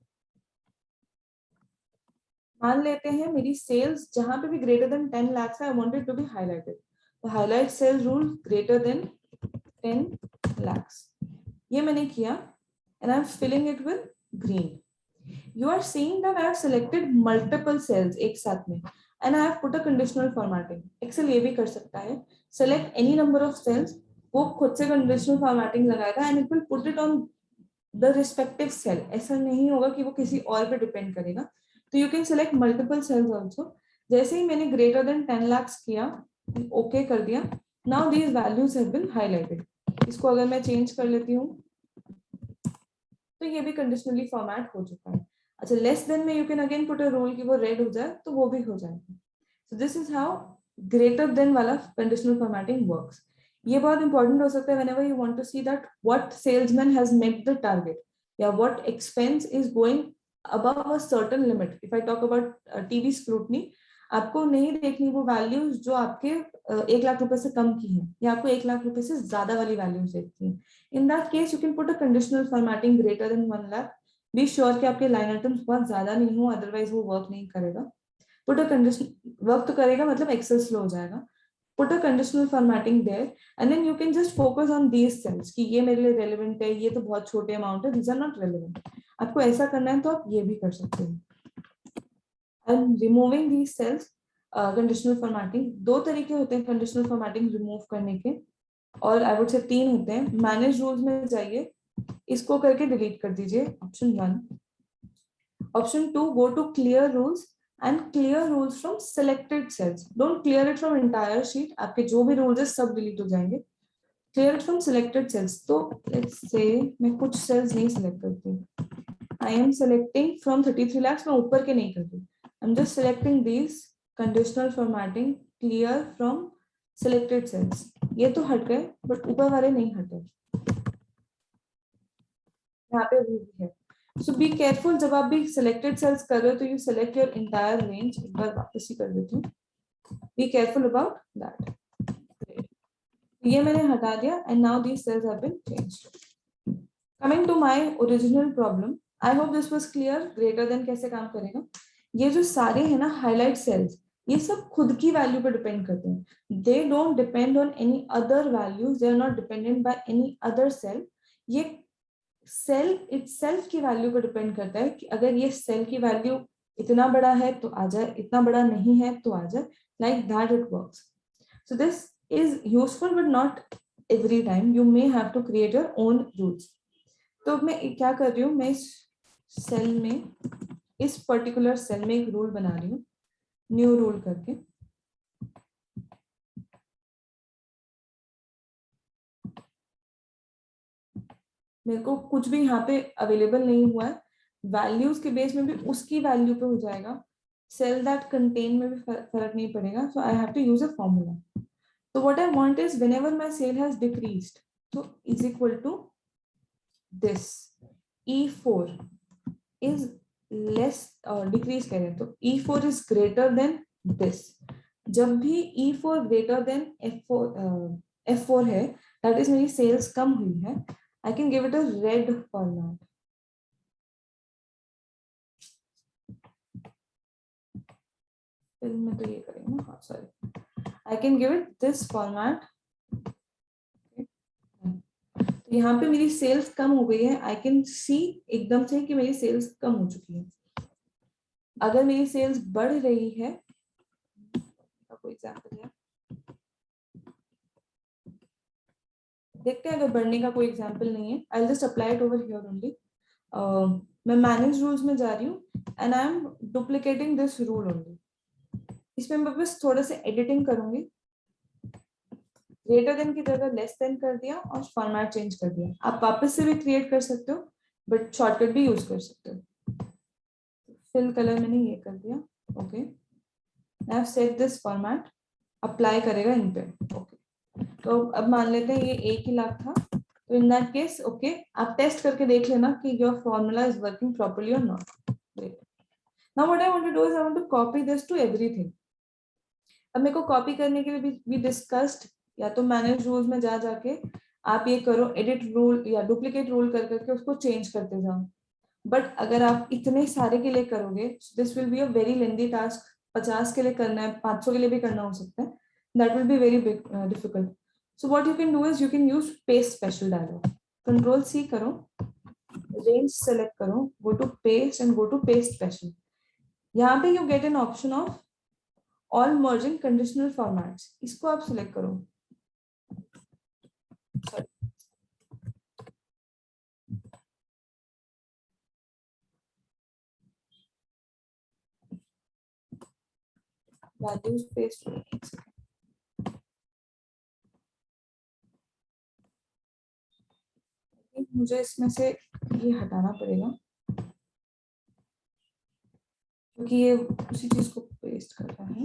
मान लेते हैं मेरी सेल्स जहां पे भी ग्रेटर देन 10 लाख है, I want it to be highlighted. तो highlight cell rule greater than 10 lakhs. ये मैंने किया and I'm filling it with green. You are seeing that I have selected multiple cells एक साथ में and I have put a conditional formatting. Excel ये भी कर सकता है, select any number of cells, वो खुद से conditional formatting लगाएगा and it will put it on the respective cell. ऐसा नहीं होगा कि वो किसी और पे डिपेंड करेगा. तो you can select multiple cells also. जैसे ही मैंने greater than 10 lakhs किया, ओके कर दिया, now these values have been highlighted. इसको अगर मैं चेंज कर लेती हूँ तो ये भी कंडीशनली फॉर्मेट हो चुका है. अच्छा, लेस देन में you can again put a rule कि वो रेड हो जाए तो वो भी हो जाएगा. सो this is how greater than वाला कंडीशनल फॉर्मेटिंग वर्क्स. ये बहुत इंपॉर्टेंट हो सकता है whenever you want to see that what salesman has met the target या what expense is going above a certain limit. If I talk about TV scrutiny, आपको नहीं देखनी वो वैल्यूज जो आपके 1 लाख रुपए से कम की है या आपको 1 लाख रुपए से ज्यादा वाली वैल्यूज देखती है. इन that case you can put a conditional formatting greater than 1 lakh. Be sure कि आपके लाइन आइटम्स बहुत ज्यादा नहीं हो, अदरवाइज वो वर्क नहीं करेगा. पुट अ कंडीशन, वर्क तो करेगा मतलब एक्सेल स्लो हो जाएगा. Put a conditional formatting there and then you can just focus on these cells कि ये मेरे लिए रेलेवेंट है, ये तो बहुत छोटे अमाउंट है, दीज आर नॉट रेलेवेंट. आपको ऐसा करना है तो आप ये भी कर सकते हैं. And removing these cells, conditional formatting, 2 तरीके होते हैं कंडीशनल फॉर्मेटिंग रिमूव करने के, और आई वुड से 3 होते हैं. मैनेज रूल्स में जाइए, इसको करके डिलीट कर दीजिए, option 1. Option 2, go to clear rules and clear rules from selected cells. Don't clear it from entire sheet, आपके जो भी रूल्स है सब डिलीट हो जाएंगे. Clear it from selected cells. तो लेट्स से मैं कुछ सेल्स नहीं सिलेक्ट करती, I am selecting from 33 lakhs. मैं ऊपर के नहीं करती, I'm just selecting these conditional formatting clear from selected cells, ये तो हट गए बट ऊपर वाले नहीं हटे, यहाँ पे भी है। सो बी केयरफुल, जब आप भी सिलेक्टेड सेल्स कर रहे हो तो you select your entire range. एक बार वापस ही कर देती हूँ, बी केयरफुल अबाउट दैट। ये मैंने हटा दिया and now these cells have been changed. Coming to my original problem, I hope this was clear. Greater than कैसे काम करेगा, ये जो सारे है ना हाईलाइट सेल्स, ये सब खुद की वैल्यू पर डिपेंड करते हैं। They don't depend on any other values, they are not dependent by any other cell. ये सेल इटसेल्फ की वैल्यू पर डिपेंड करता है कि अगर ये सेल की वैल्यू इतना बड़ा है तो आ जाए, इतना बड़ा नहीं है तो आ जाए, like that it works. So this is useful but not every time, you may have to create your own rules. तो मैं क्या कर रही हूँ, मैं इस सेल में, इस पर्टिकुलर सेल में एक रूल बना रही हूँ, न्यू रूल करके। मेरे को कुछ भी यहाँ पे अवेलेबल नहीं हुआ है, वैल्यूज के बेस में भी उसकी वैल्यू पे हो जाएगा, सेल दैट कंटेन में भी फर्क नहीं पड़ेगा। So I have to use a formula. तो what I want is whenever my cell has decreased, so is equal to this E4 is less, decrease करें तो E4 is greater than this। जब भी E4 greater than F4 है, that is मेरी sales कम हुई है, I can give it a red format। Film में तो ये करेंगे ना, हाँ sorry, I can give it this format। तो यहाँ पे मेरी सेल्स कम हो गई है, आई कैन सी एकदम से कि मेरी सेल्स कम हो चुकी है। अगर मेरी सेल्स बढ़ रही है, कोई एग्जांपल है, देखते हैं। अगर बढ़ने का कोई एग्जांपल नहीं है, I just apply it over here only. मैं मैनेज रूल्स में जा रही हूँ and I am duplicating this rule only. इसमें मैं बस थोड़ा सा एडिटिंग करूंगी, ग्रेटर देन की जगह लेस देन कर दिया और फॉर्मेट चेंज कर दिया। आप वापस से भी क्रिएट कर सकते हो बट शॉर्टकट भी यूज कर सकते हो। फिल कलर मैंने ये कर दिया, okay. I have set this format, apply करेगा इन पे, ओके। तो अब मान लेते हैं ये 1 ही लाख था, तो इन दैट केस ओके, आप टेस्ट करके देख लेना कि your formula is working properly और not. Great. Now what I want to do is I want to copy this to everything. अब मेरे को कॉपी करने के लिए भी डिस्कस्ड, या तो मैनेज रूल्स में जा जाके आप ये करो, एडिट रूल या डुप्लीकेट रूल कर करके उसको चेंज करते जाओ। बट अगर आप इतने सारे के लिए करोगे, this will be a very lengthy task. 50 के लिए करना है, 500 के लिए भी करना हो सकता है, that will be very big difficult. So what you can do is you can use paste special dialog. Control C करो, रेंज सेलेक्ट करो, go to paste and go to paste special. यहाँ पे you get an option of all merging conditional formats, इसको आप select करो। Values paste, मुझे इसमें से ये हटाना पड़ेगा क्योंकि ये उसी चीज को पेस्ट कर रहा है।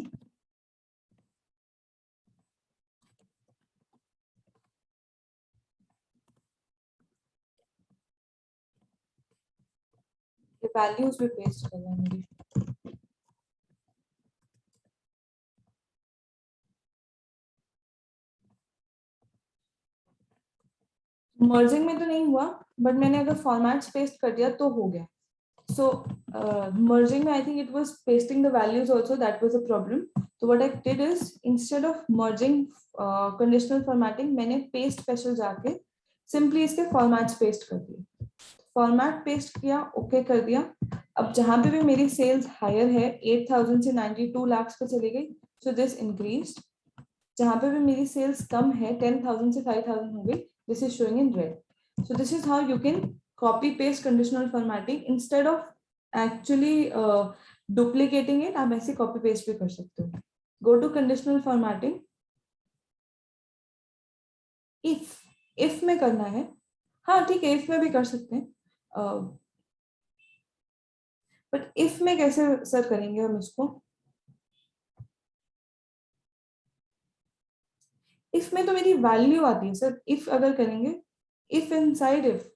ये वैल्यूज भी पेस्ट कर रहा है मेरी। मर्जिंग में तो नहीं हुआ बट मैंने अगर फॉर्मेट्स पेस्ट कर दिया तो हो गया। So merging में I think it was pasting the values also, that was a problem. So what I did is instead of merging conditional formatting, मैंने paste special जाके simply इसके formats paste कर दिए। फॉर्मेट पेस्ट किया, okay कर दिया। अब जहां पे भी मेरी सेल्स हायर है, 8000 से 92 लाख पे चली गई, सो दिस इंक्रीज्ड। जहां पे भी मेरी सेल्स कम है, 10,000 से 5,000 हो गई, this is showing in red. So this is how you can copy paste conditional formatting instead of actually duplicating it. आप ऐसे कॉपी पेस्ट भी कर सकते हो। Go to conditional formatting, if में करना है, हाँ ठीक है, इफ में भी कर सकते हैं, बट इफ में कैसे सर करेंगे हम इसको? इफ में तो मेरी वैल्यू आती है सर, इफ अगर करेंगे, if inside if,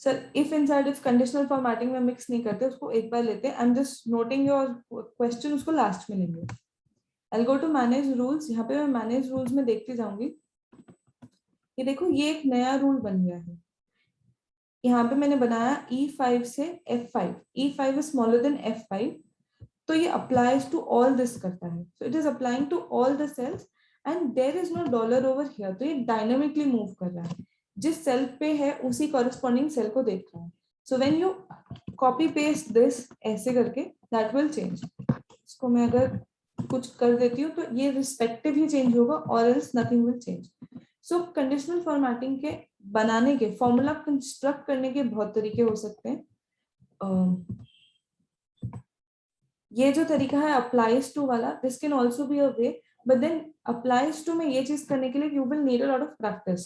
sir if inside if conditional formatting में मिक्स नहीं करते, उसको एक बार लेते हैं। I am just noting your question, उसको लास्ट में लेंगे। आई गो टू मैनेज रूल्स, यहाँ पे मैं मैनेज रूल्स में देखती जाऊंगी। ये देखो ये एक नया रूल बन गया है, यहाँ पे मैंने बनाया E5 से F5, E5 is smaller than F5, तो ये applies to all this करता है, so it is applying to all the cells and there is no dollar over here, तो ये dynamically move कर रहा है, जिस सेल पे है उसी corresponding सेल को देख रहा है। so when you copy paste this ऐसे करके, that will change। इसको मैं अगर कुछ कर देती हूँ तो ये रिस्पेक्टिव ही चेंज होगा, और else nothing will change। So conditional formatting के बनाने के, फॉर्मूला कंस्ट्रक्ट करने के बहुत तरीके हो सकते हैं। ये जो तरीका है अप्लाइज टू वाला, this can also be a way, but then applies to में ये चीज करने के लिए you will need a lot of practice.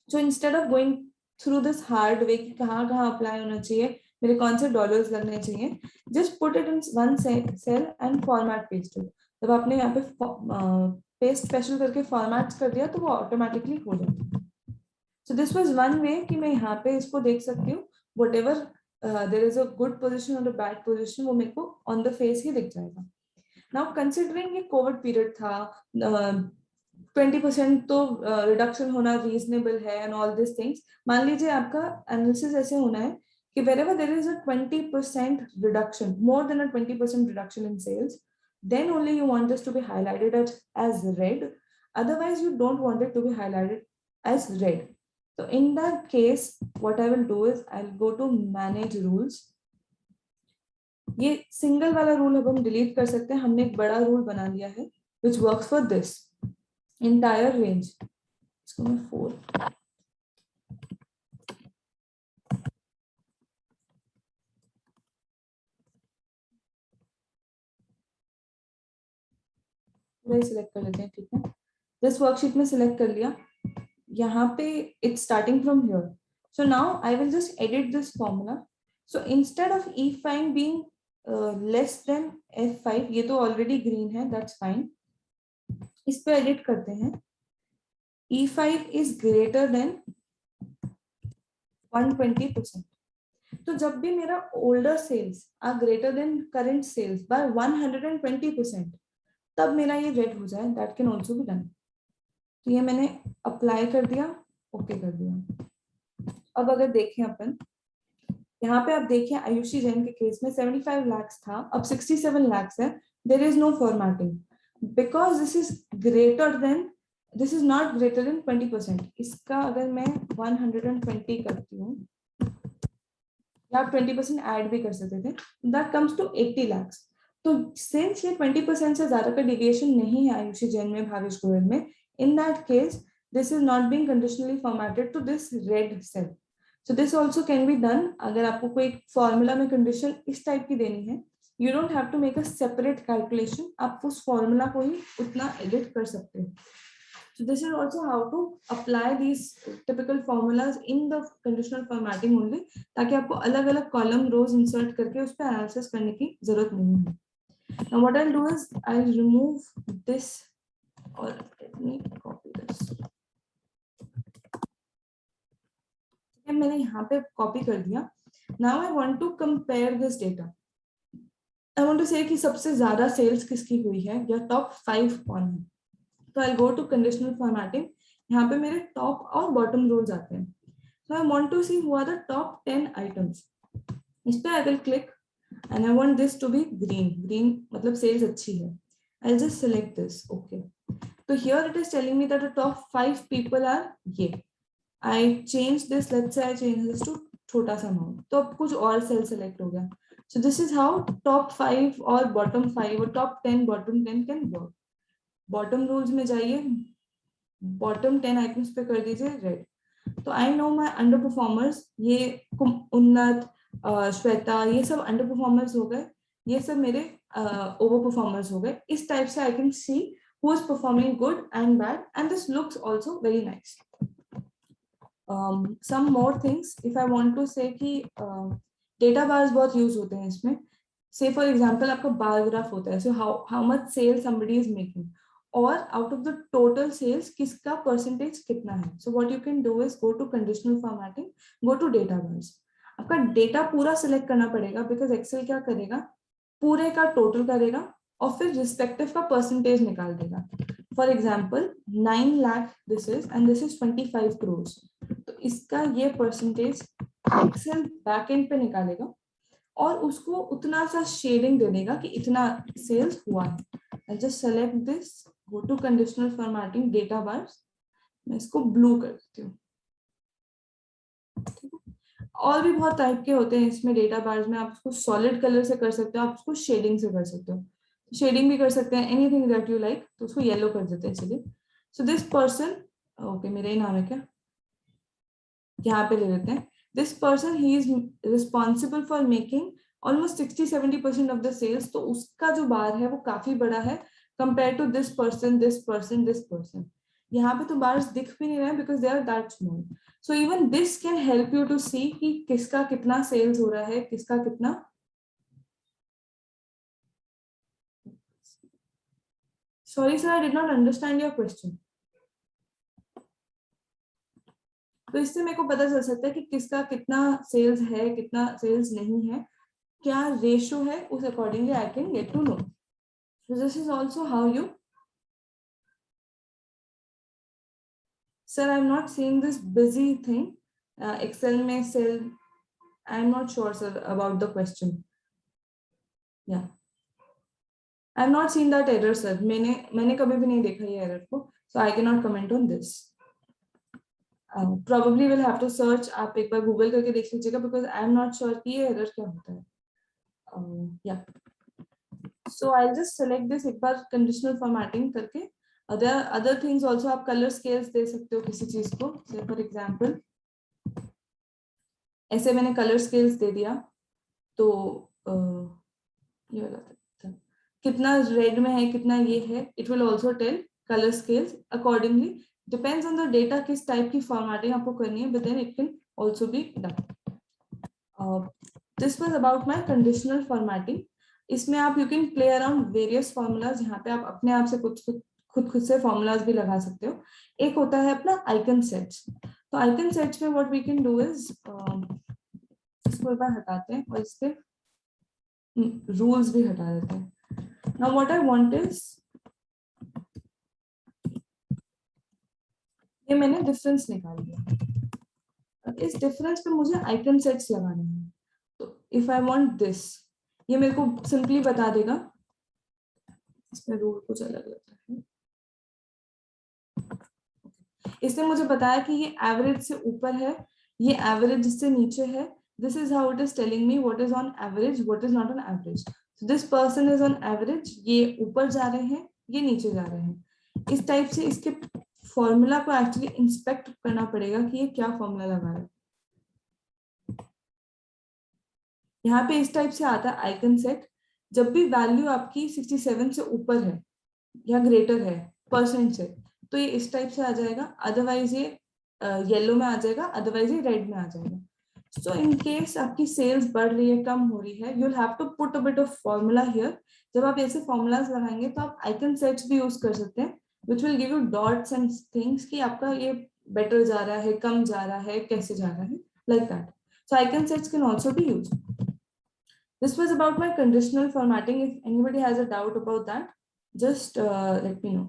So instead of going through this hard way कि कहाँ कहाँ अप्लाई होना चाहिए, मेरे कौन से डॉलर्स लगने चाहिए, just put it in one cell and format paste it. जब आपने यहाँ पे पेस्ट स्पेशल करके फॉर्मेट कर दिया तो वो ऑटोमेटिकली हो जाता है। So this was one way कि मैं यहाँ पे इसको देख सकती हूँ, whatever there is a good position और अ बैड पोजिशन, वो मेरे को ऑन द फेस ही दिख जाएगा। नाउ कंसिडरिंग ये कोविड पीरियड था, 20% तो रिडक्शन होना रीजनेबल है एंड ऑल दिस थिंग्स। मान लीजिए आपका एनालिसिस ऐसे होना है कि wherever there is a 20% reduction, more than a 20% reduction in sales, then only you want this to be highlighted as red. Otherwise, you don't want it to be highlighted as red. So in that case, what I will do is I'll go to manage rules. ये single वाला rule अब हम delete कर सकते हैं, हमने एक बड़ा रूल बना लिया है which works for this entire range. इसको मैं 4 सिलेक्ट कर लेते हैं, ठीक है। दिस वर्कशीट में सिलेक्ट कर लिया, यहाँ पे it's starting from here. So now I will just edit this formula. So instead of E5 being less than F5, ये तो ऑलरेडी ग्रीन है, दैट्स फाइन। इस पे एडिट करते हैं, E5 इज ग्रेटर देन 120%। तो जब भी मेरा older sales are greater than current sales by 120%, तब मेरा ये रेड हो जाए, that can also be done. तो ये मैंने अप्लाई कर दिया, ओके कर दिया। अब अगर देखें अपन, यहाँ पे आप देखिए आयुषी जैन के केस में 75 lakhs था, अब 67 lakhs है। There is no formatting because this is greater than, this is not greater than 20%। इसका अगर मैं 120 करती हूँ, या आप 20% ऐड भी कर सकते थे, दैट कम्स टू 80 lakhs। तो सिंस ये 20% से ज्यादा का डिविएशन नहीं है आयुषी जैन में, भावेश गोयल में, in that case this is not being conditionally formatted to this red cell. So this also can be done। अगर आपको कोई फॉर्मूला में कंडीशन इस टाइप की देनी है, you don't have to make a separate calculation, आप उस फॉर्मूला को ही उतना एडिट कर सकते हैं। So this is also how to apply these typical formulas in the conditional formatting only, ताकि आपको अलग अलग कॉलम रोज इंसर्ट करके उस पर एनालिसिस करने की जरूरत नहीं है। Now what I'll do is I'll remove this, or let me copy this। मैंने यहाँ पे कॉपी कर दिया। Now I want to compare this data। I want to say कि सबसे ज्यादा सेल्स किसकी हुई है या टॉप 5 कौन है। तो I'll go to conditional formatting। यहाँ पे मेरे टॉप और बॉटम रोज आते हैं। So I want to see who are the top 10 items। इस पे I will click and I want this to be green। Green मतलब सेल्स अच्छी है। I'll just select this, okay। So here it is telling me that the top 5 people are ये। I change this, let's say I change this to छोटा सा amount, तो अब कुछ और सेल सेलेक्ट हो गया। So this is how top 5 और bottom 5 और top 10 bottom 10 can work। Bottom rules में जाइए, bottom 10 items पे कर दीजिए red। तो I know my underperformers, ये उन्नत, श्वेता, ये सब underperformers हो गए, ये सब मेरे overperformers हो गए। इस टाइप से I can see who is performing good and bad, and this looks also very nice। Some more things if I want to say कि data bars बहुत यूज होते हैं इसमें। Say for example आपका बार ग्राफ होता है, so how much sale somebody is making, और out of the total sales किसका परसेंटेज कितना है. So what you can do is go to conditional formatting, go to data bars. आपका data पूरा select करना पड़ेगा बिकॉज एक्सेल क्या करेगा, पूरे का टोटल करेगा और फिर रिस्पेक्टिव का परसेंटेज निकाल देगा. For example 9 lakh this is and this is 25 crore. तो इसका ये परसेंटेज एक्सेल बैकएंड पे निकालेगा और उसको उतना सा शेडिंग दे देगा कि इतना सेल्स हुआ है. I just select this, go to conditional formatting, data bars. मैं इसको ब्लू कर देती हूँ. और भी बहुत टाइप के होते हैं इसमें डेटा बार्स में. आप उसको सॉलिड कलर से कर सकते हो, आप उसको शेडिंग से कर सकते हो. शेडिंग भी कर सकते हैं, एनीथिंग दैट यू लाइक. तो उसको येलो कर देते हैं. चलिए, सो दिस पर्सन, ओके मेरा ही नाम है क्या, यहाँ पे ले लेते हैं. दिस पर्सन ही is responsible for making almost 60-70% of the sales. तो उसका जो बार है वो काफी बड़ा है compare to this person, this person, this person. यहाँ पे तो बार्स दिख भी नहीं रहे because they are that small. So even this can help you to see कि किसका कितना सेल्स हो रहा है, किसका कितना. Sorry sir, I did not understand your question. तो इससे मेरे को पता चल सकता है कि किसका कितना सेल्स है, कितना सेल्स नहीं है, क्या रेशो है. उस accordingly I can get to know. So this is also how you. Sir, I'm not seeing this busy thing. Excel में cell. I'm not sure, sir, about the question. Yeah. I'm not seen that error, sir. मैंने कभी भी नहीं देखा ये error को. So I cannot comment on this. Probably will have to search. आप एक बार Google करके देख लीजिएगा because I'm not sure कि ये error क्या होता है. Yeah. So I'll just select this एक बार conditional formatting करके. There are other things also. आप color scales दे सकते हो किसी चीज को. Say for example, ऐसे मैंने color scales दे दिया तो ये वाला था, कितना red में है, कितना ये है. It will also tell color scales accordingly. Depends on the data किस type की formatting आपको करनी है, but then it can also be done. This was about my conditional formatting. इसमें आप you can play around various formulas. यहाँ पे आप अपने आप से खुद से फॉर्मूलाज भी लगा सकते हो. एक होता है अपना आइकन सेट्स. तो आइकन सेट्स में what we can do is, इसको एक बार हटाते हैं और इसके रूल्स भी हटा देते हैं. Now what I want is, ये मैंने डिफरेंस निकाल दिया. इस डिफरेंस पे मुझे आइकन सेट्स लगाने हैं. तो इफ आई वांट दिस, ये मेरे को सिंपली बता देगा. इसमें रूल कुछ अलग लगता है. इसने मुझे बताया कि ये एवरेज से ऊपर है, ये एवरेज से नीचे है. This is how it is telling me what is on average, what is not on average. So this person is on average. ये ऊपर जा रहे हैं, ये नीचे जा रहे हैं. इस टाइप से इसके फॉर्मूला को एक्चुअली इंस्पेक्ट करना पड़ेगा कि ये क्या फॉर्मूला लगा रहा है. यहाँ पे इस टाइप से आता है आइकन सेट. जब भी वैल्यू आपकी 67 से ऊपर है या ग्रेटर है परसेंट से, तो ये इस टाइप से आ जाएगा. अदरवाइज ये येलो में आ जाएगा, अदरवाइज ये रेड में आ जाएगा. सो इन केस आपकी सेल्स बढ़ रही है, कम हो रही है, you will have to put a bit of formula here. जब आप ऐसे फॉर्मूलाज लगाएंगे तो आप आइकन सेट्स भी यूज कर सकते हैं, which will give you dots and things कि आपका ये बेटर जा रहा है, कम जा रहा है, कैसे जा रहा है, like that. So icon sets can also B use. This was about my conditional formatting. If anybody has a doubt about that, just let me know.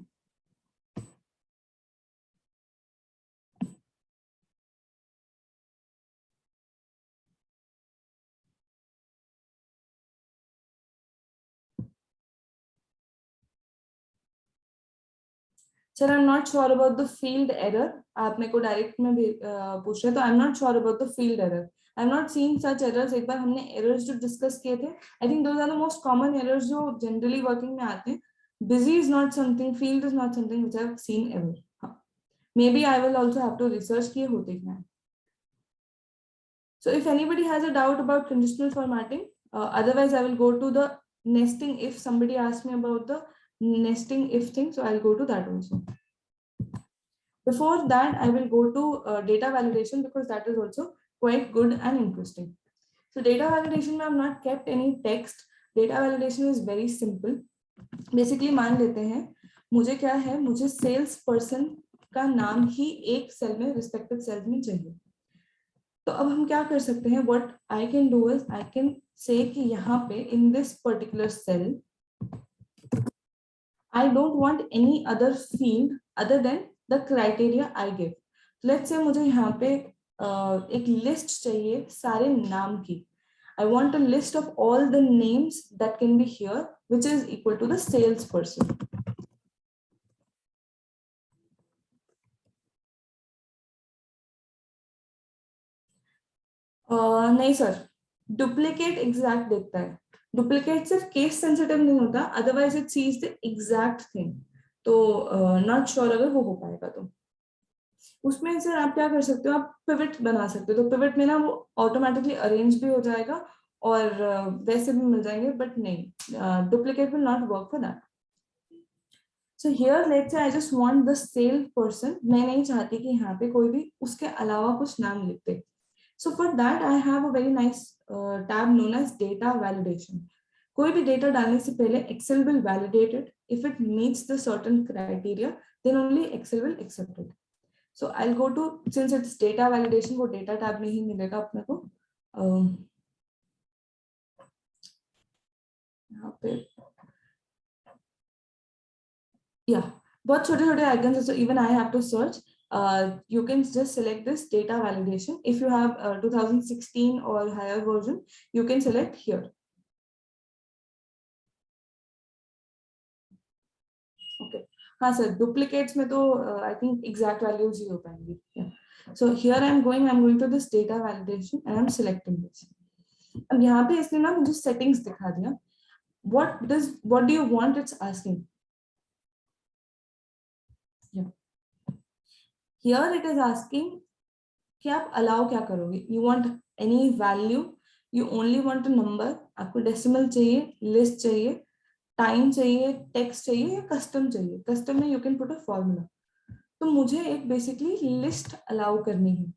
Sir, I'm not sure about the field error. आप मेरे को direct में भी पूछ रहे हैं, तो I'm not sure about the field error. I'm not seeing such errors. एक बार हमने errors जो discuss किए थे, I think those are the most common errors जो generally working में आते हैं. Busy is not something, field is not something which I've seen ever. हाँ. Maybe I will also have to research किए होते क्या. So if anybody has a doubt about conditional formatting, otherwise I will go to the nesting. If somebody asks me about the nesting if thing, so I'll go to that also. Before that, I will go to data validation because that is also quite good and interesting. So data validation, I have not kept any text. Data validation is very simple. Basically, मान लेते हैं मुझे क्या है, मुझे sales person का नाम ही एक सेल में, रिस्पेक्टिव सेल में चाहिए। तो अब हम क्या कर सकते हैं, what I can do is I can say कि यहाँ पे in this particular cell I don't want any other field other than the criteria I give. Let's say मुझे यहाँ पे एक लिस्ट चाहिए सारे नाम की. I want a list of all the names that can be here, which is equal to the salesperson. नहीं sir, duplicate exact देखता है. डुप्लीकेट सिर्फ केस सेंसिटिव नहीं होता, otherwise it sees the exact thing. तो नॉट श्योर अगर वो हो पाएगा तो उसमें सर आप क्या कर सकते हो, आप पिवट बना सकते हो. तो पिवट में ना वो ऑटोमेटिकली अरेंज भी हो जाएगा और वैसे भी मिल जाएंगे, बट नहीं, duplicate will not work for that. So here let's say I just want the cell person. मैं नहीं चाहती कि यहाँ पे कोई भी उसके अलावा कुछ नाम लिख दे. So for that I have a very nice tab known as data validation. कोई भी डेटा डालने से पहले Excel will validate it. If it meets the certain criteria, then only Excel will accept it. So I'll go to, since it's data validation, वो data tab में ही मिलेगा अपने को. यहाँ पे yeah, बहुत छोटे छोटे icons है, so even I have to search. You can just select this data validation. If you have 2016 or higher version, you can select here. Okay. हाँ सर, duplicates में तो I think exact values ही हो पाएंगी. Yeah. So here I'm going to this data validation and I'm selecting this. अब यहाँ पे इसने ना मुझे settings दिखा दिया. What do you want? It's asking. Yeah. Here it is asking कि आप allow क्या करोगे. You want any value? You only want a number? आपको decimal चाहिए, list चाहिए, टाइम चाहिए, टेक्स्ट चाहिए या कस्टम चाहिए. कस्टम में you can put a formula. तो मुझे एक बेसिकली लिस्ट अलाउ करनी है.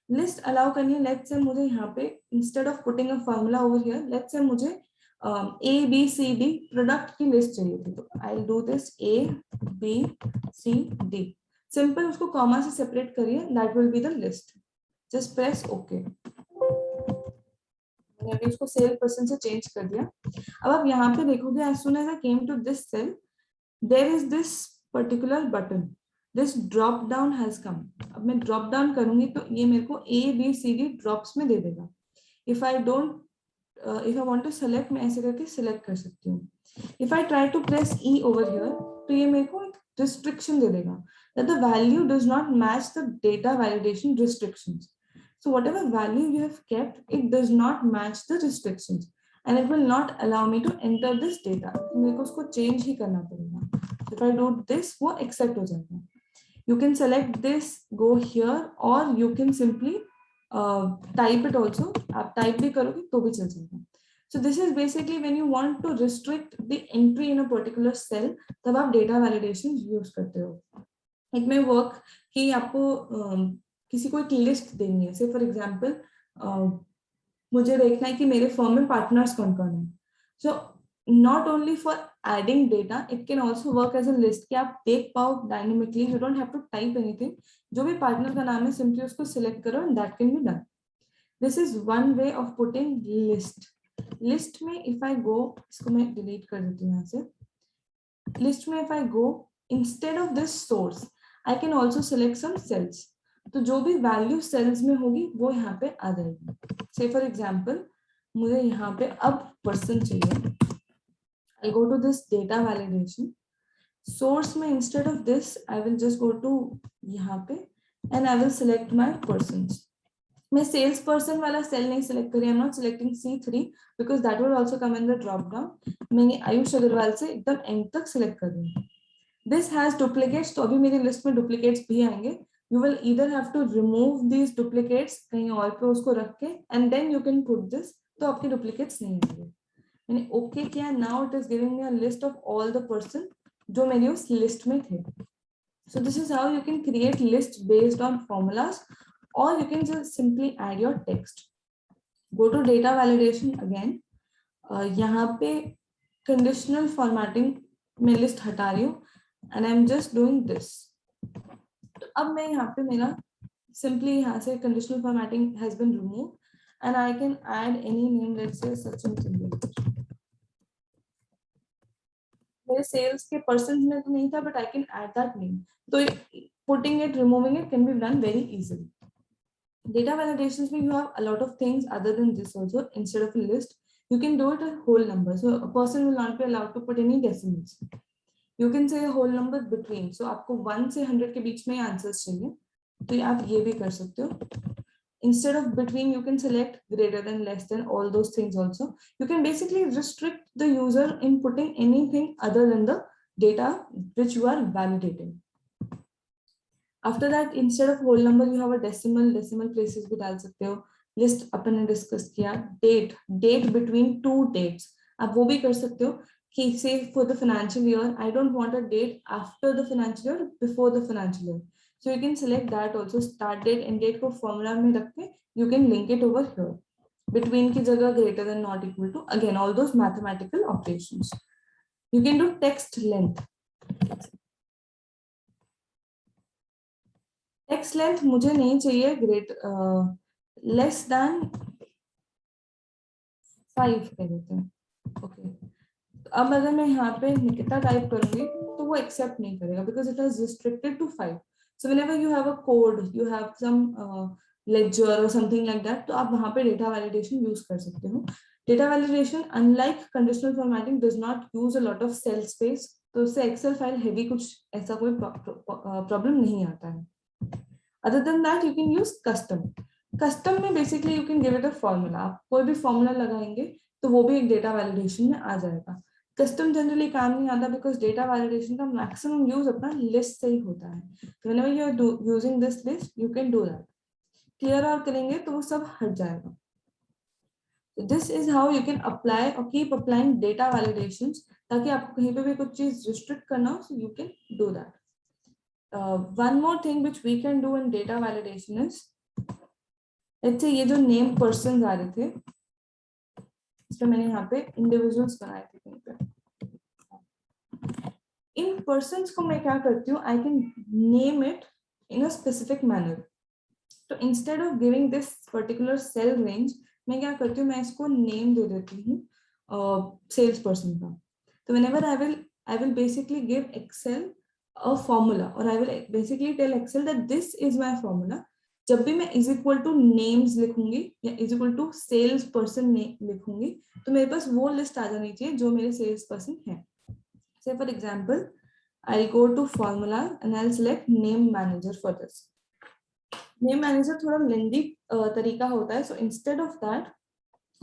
लिस्ट अलाउ करनी है. लेट्स से मुझे यहाँ पे instead of putting a formula over here, let's say मुझे A B C D product की लिस्ट चाहिए थी. तो I will do this A B C D. Simple उसको कॉमा से सेपरेट करिए, that will be the list. Just press okay. मैंने उसको सेल पर्सन से चेंज कर दिया. अब आप यहाँ पे देखोगे, as soon as I came to this cell, there is this particular button. This drop down has come. अब मैं drop down करूंगी तो ये मेरे को A B C D drops में दे देगा. If I don't, if I want to select, मैं ऐसे करके select कर सकती हूँ. If I try to press E over here, तो ये मेरे को एक restriction दे देगा that the value does not match the data validation restrictions. So whatever value you have kept, it does not match the restrictions and it will not allow me to enter this data. मेरे को उसको change ही करना पड़ेगा. If I do this, वो accept हो जाएगा. You can select this, go here, or you can simply type it also. आप type भी करोगे तो भी चल जाएगा. So this is basically when you want to restrict the entry in a particular cell, तब आप data validation use करते हो. It may work कि आपको किसी को एक लिस्ट देनी है. से फॉर एग्जाम्पल मुझे देखना है कि मेरे फर्म में पार्टनर्स कौन कौन है. So not only for adding data, it can also work as a list कि आप देख पाओ dynamically. You don't have to type anything. जो भी पार्टनर का नाम है सिंपली उसको सिलेक्ट करो and that can be done. This is one way of putting list. List में इफ आई गो, इसको मैं डिलीट कर देती हूँ यहाँ से. लिस्ट में if I go, instead of this source I can also select some cells. तो जो भी वैल्यू सेल्स में होगी वो यहाँ पे आ जाएगी. से फॉर एग्जाम्पल मुझे यहाँ पे अब पर्सन चाहिए. I go to this data validation. Source में instead of this I will just go to यहाँ पे and I will select my persons. मैं सेल्स पर्सन वाला सेल नहीं सिलेक्ट करी. I am not selecting C3 because that will also come in the drop down. मैंने आयुष अग्रवाल से एकदम and तक सिलेक्ट कर रही हूँ. This has duplicates. तो अभी मेरी लिस्ट में डुप्लीकेट्स भी आएंगे. You will either have to remove these duplicates कहीं और पे उसको रख के and then you can put this. तो आपके duplicates नहीं आएंगे. मैंने OK किया. Now it is giving me a list of all the person जो मेरी उस list में थे. So this is how you can create lists based on formulas, or you can just simply add your text. Go to data validation again. यहाँ पे conditional formatting में list हटा रही हूँ. and I'm just doing this. तो अब मैं यहाँ पे मेरा simply यहाँ से conditional formatting has been removed and I can add any name, let's say Sachin Tendulkar. मेरे sales के persons में तो नहीं था, but I can add that name. तो putting it, removing it can be done very easily. Data validations mean you have a lot of things other than this also. Instead of a list, you can do it a whole number. So a person will not be allowed to put any decimals. You can say a whole number between. So आपको 1 से 100 के बीच में answers चाहिए, तो आप ये भी कर सकते हो. Instead of between, you can select greater than, less than, all those things also. You can basically restrict the user in putting anything other than the data which you are validating. After that, instead of whole number, you have a decimal places भी डाल सकते हो. List अपन ने discuss किया. Date between two dates, आप वो भी कर सकते हो कि say for the financial year, I don't want a date after the financial year, before the financial year. So you can select that also. Start date, end date को formula में रख के you can link it over here. Between की जगह greater than, not equal to, again all those mathematical operations. You can do text length. Text length मुझे नहीं चाहिए less than 5 कह देते हैं. ओके, अब अगर मैं यहाँ पे निकिता टाइप करूंगी तो वो एक्सेप्ट नहीं करेगा because it is restricted to 5. So whenever you have a code, you have some lecture और समथिंग लाइक दैट, तो आप वहाँ पे डेटा वैलिडेशन यूज कर सकते हो. Data validation unlike conditional formatting does not use a lot of cell space, तो उससे एक्सेल फाइल हेवी कुछ ऐसा कोई प्रॉब्लम नहीं आता है. Other than that, you can use custom. Custom में basically you can give it a formula. आप कोई भी formula लगाएंगे तो वो भी एक data validation में आ जाएगा. Custom generally काम नहीं आता because data validation का maximum use अपना list से ही होता है. So whenever you are using this list, you can do that. Clear और करेंगे तो वो सब हट जाएगा. So this is how you can apply or keep applying data validations ताकि आपको कहीं पे भी कुछ चीज restrict करना हो, so you can do that. One more thing which we can do in data validation is, let's say ये जो name persons आ रहे थे, इसमें मैंने यहाँ पे individuals बनाए थे कहीं पे. इन persons को मैं क्या करती हूँ, I can name it in a specific manner. तो instead of giving this particular cell range, मैं क्या करती हूँ, मैं इसको name दे देती हूँ sales person का. तो whenever I will basically give Excel a formula, or I will basically tell Excel that this is my formula. जब भी मैं is equal to names लिखूंगी या is equal to sales person लिखूंगी तो मेरे पास वो लिस्ट आ जानी चाहिए जो मेरे sales person है. Say for example, I'll go to formula and I'll select name manager for this. Name manager थोड़ा lengthy तरीका होता है, so instead of that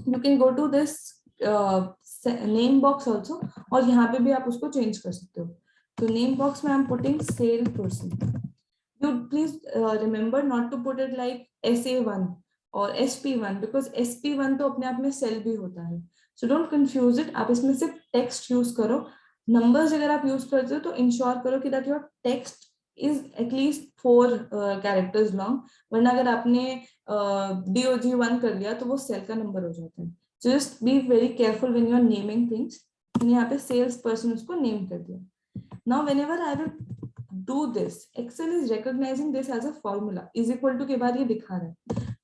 you can go to this name box also, और यहाँ पे भी आप उसको change कर सकते हो. So name box में I'm putting sales person. You please remember not to put it like SA1 or SP1 because SP1 तो अपने आप में cell भी होता है. So don't confuse it. आप इसमें सिर्फ text use करो. Numbers अगर आप use करते हो तो ensure करो कि that your text is at least 4 characters long. वरना अगर आपने DOG1 कर लिया तो वो cell का number हो जाता है. So just be very careful when you are naming things. मैंने यहाँ पे sales person उसको name कर दिया. Now whenever I will do this, Excel is recognizing this as a formula. Is equal to के बाद ये दिखा रहा है.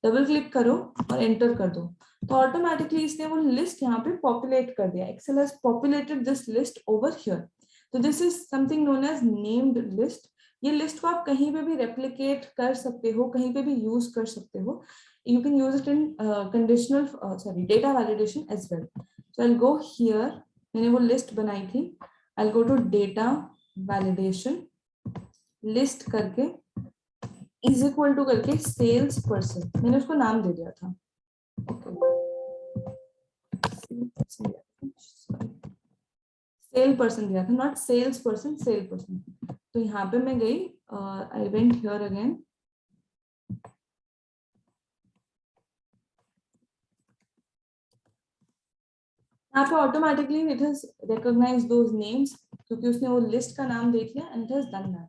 डबल क्लिक करो और एंटर कर दो तो ऑटोमेटिकली इसने वो लिस्ट यहाँ पे पॉपुलेट कर दिया. Excel has populated this list over here. तो this is something known as named list. ये लिस्ट को आप कहीं पे भी रेप्लिकेट कर सकते हो, कहीं पे भी यूज कर सकते हो. You can use it in data validation as well. So I'll go here. मैंने वो लिस्ट बनाई थी. I'll go to data validation, list करके is equal to करके sales person, मैंने उसको नाम दे दिया था. सेल पर्सन दिया था, not sales person, sale person. तो यहाँ पे मैं गई, आई वेंट हियर अगेन. यहाँ पे automatically it has recognised those names क्योंकि उसने वो लिस्ट का नाम देख लिया and it has done that.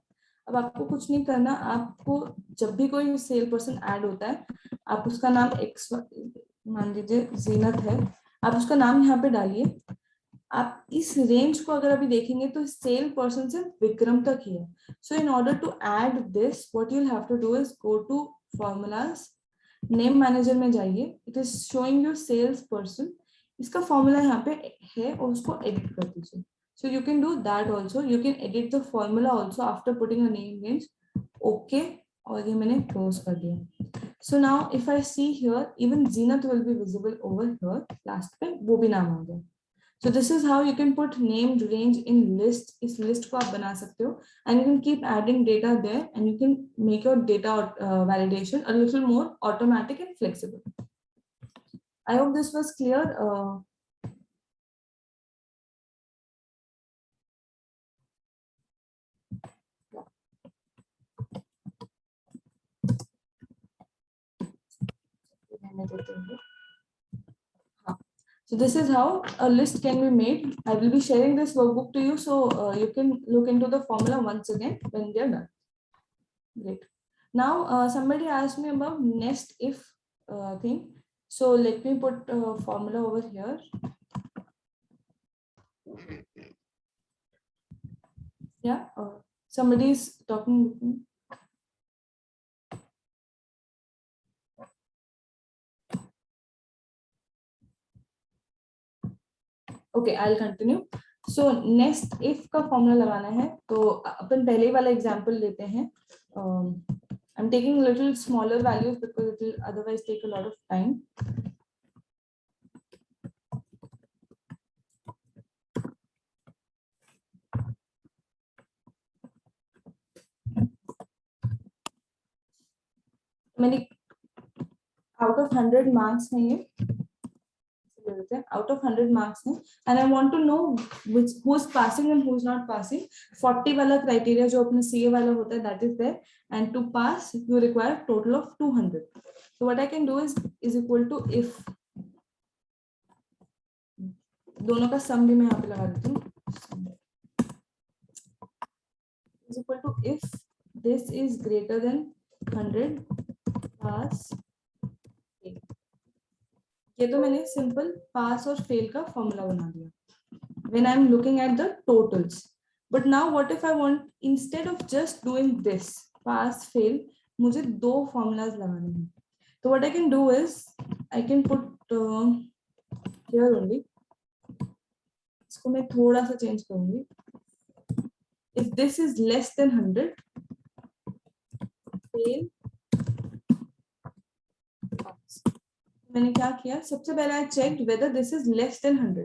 अब आपको कुछ नहीं करना. आपको जब भी कोई सेल पर्सन ऐड होता है आप उसका नाम एक्स मान लीजिए जीनत है, आप उसका नाम यहाँ पे डालिए. आप इस रेंज को अगर अभी देखेंगे तो सेल पर्सन से विक्रम तक ही है. So in order to add this what you have to do is go to formulas, name manager में जाइए, it is showing you sales person, इसका फॉर्मूला यहाँ पे है और उसको एडिट कर दीजिए. So you can do that also, you can edit the formula also after putting a name range. Okay, और ये मैंने क्लोज कर दिया. So now if I see here even Zeenat will be visible over here, last पे वो भी नाम आ गया. So this is how you can put named range in list. इस list को आप बना सकते हो and you can keep adding data there and you can make your data validation a little more automatic and flexible. I hope this was clear. So this is how a list can be made. I will be sharing this workbook to you, so you can look into the formula once again when they are done. Great. Now somebody asked me about nest if thing. So let me put formula over here. Yeah, somebody is talking with me. Okay, I'll continue. So next if का formula लगाना है तो अपन पहले वाला example लेते हैं. I'm taking little smaller values because it will otherwise take a lot of time. मैंने out of 100 marks है ये, out of 100 marks है, and I want to know which who's passing and who's not passing. 40 वाला criteria जो अपने CA वाला होता है that is there, and to pass you require total of 200. So what I can do is equal to if, दोनों का sum भी मैं यहाँ पे लगा देती हूँ, is equal to if this is greater than 100 pass. ये तो मैंने सिंपल पास और फेल का फॉर्मूला बना दिया when I'm looking at the totals. But now what if I want, instead of just doing this pass fail, मुझे दो formulas लगाने हैं. So what I can do is I can put here only, इसको मैं थोड़ा सा change करूंगी. If this is less than 100 fail. मैंने क्या किया, सबसे पहले I checked whether this is less than 100.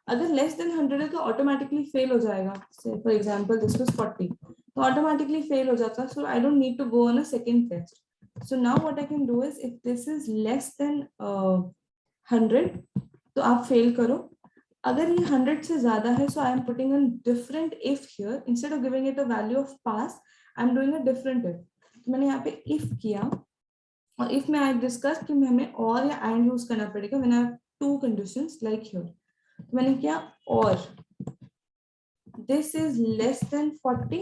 अगर less than 100 है तो automatically fail हो जाएगा. Say for example this was 40, तो automatically fail हो जाता. So I don't need to go on a second test. So now what I can do is if this is less than 100 तो आप fail करो. अगर ये 100 से ज्यादा है, so I am putting a different if here. Instead of giving it a value of pass, I am doing a different if. तो मैंने यहाँ पे if किया, और if में I discussed कि हमें और या and यूज करना पड़ेगा when I have two conditions like here. तो मैंने किया और this is less than 40,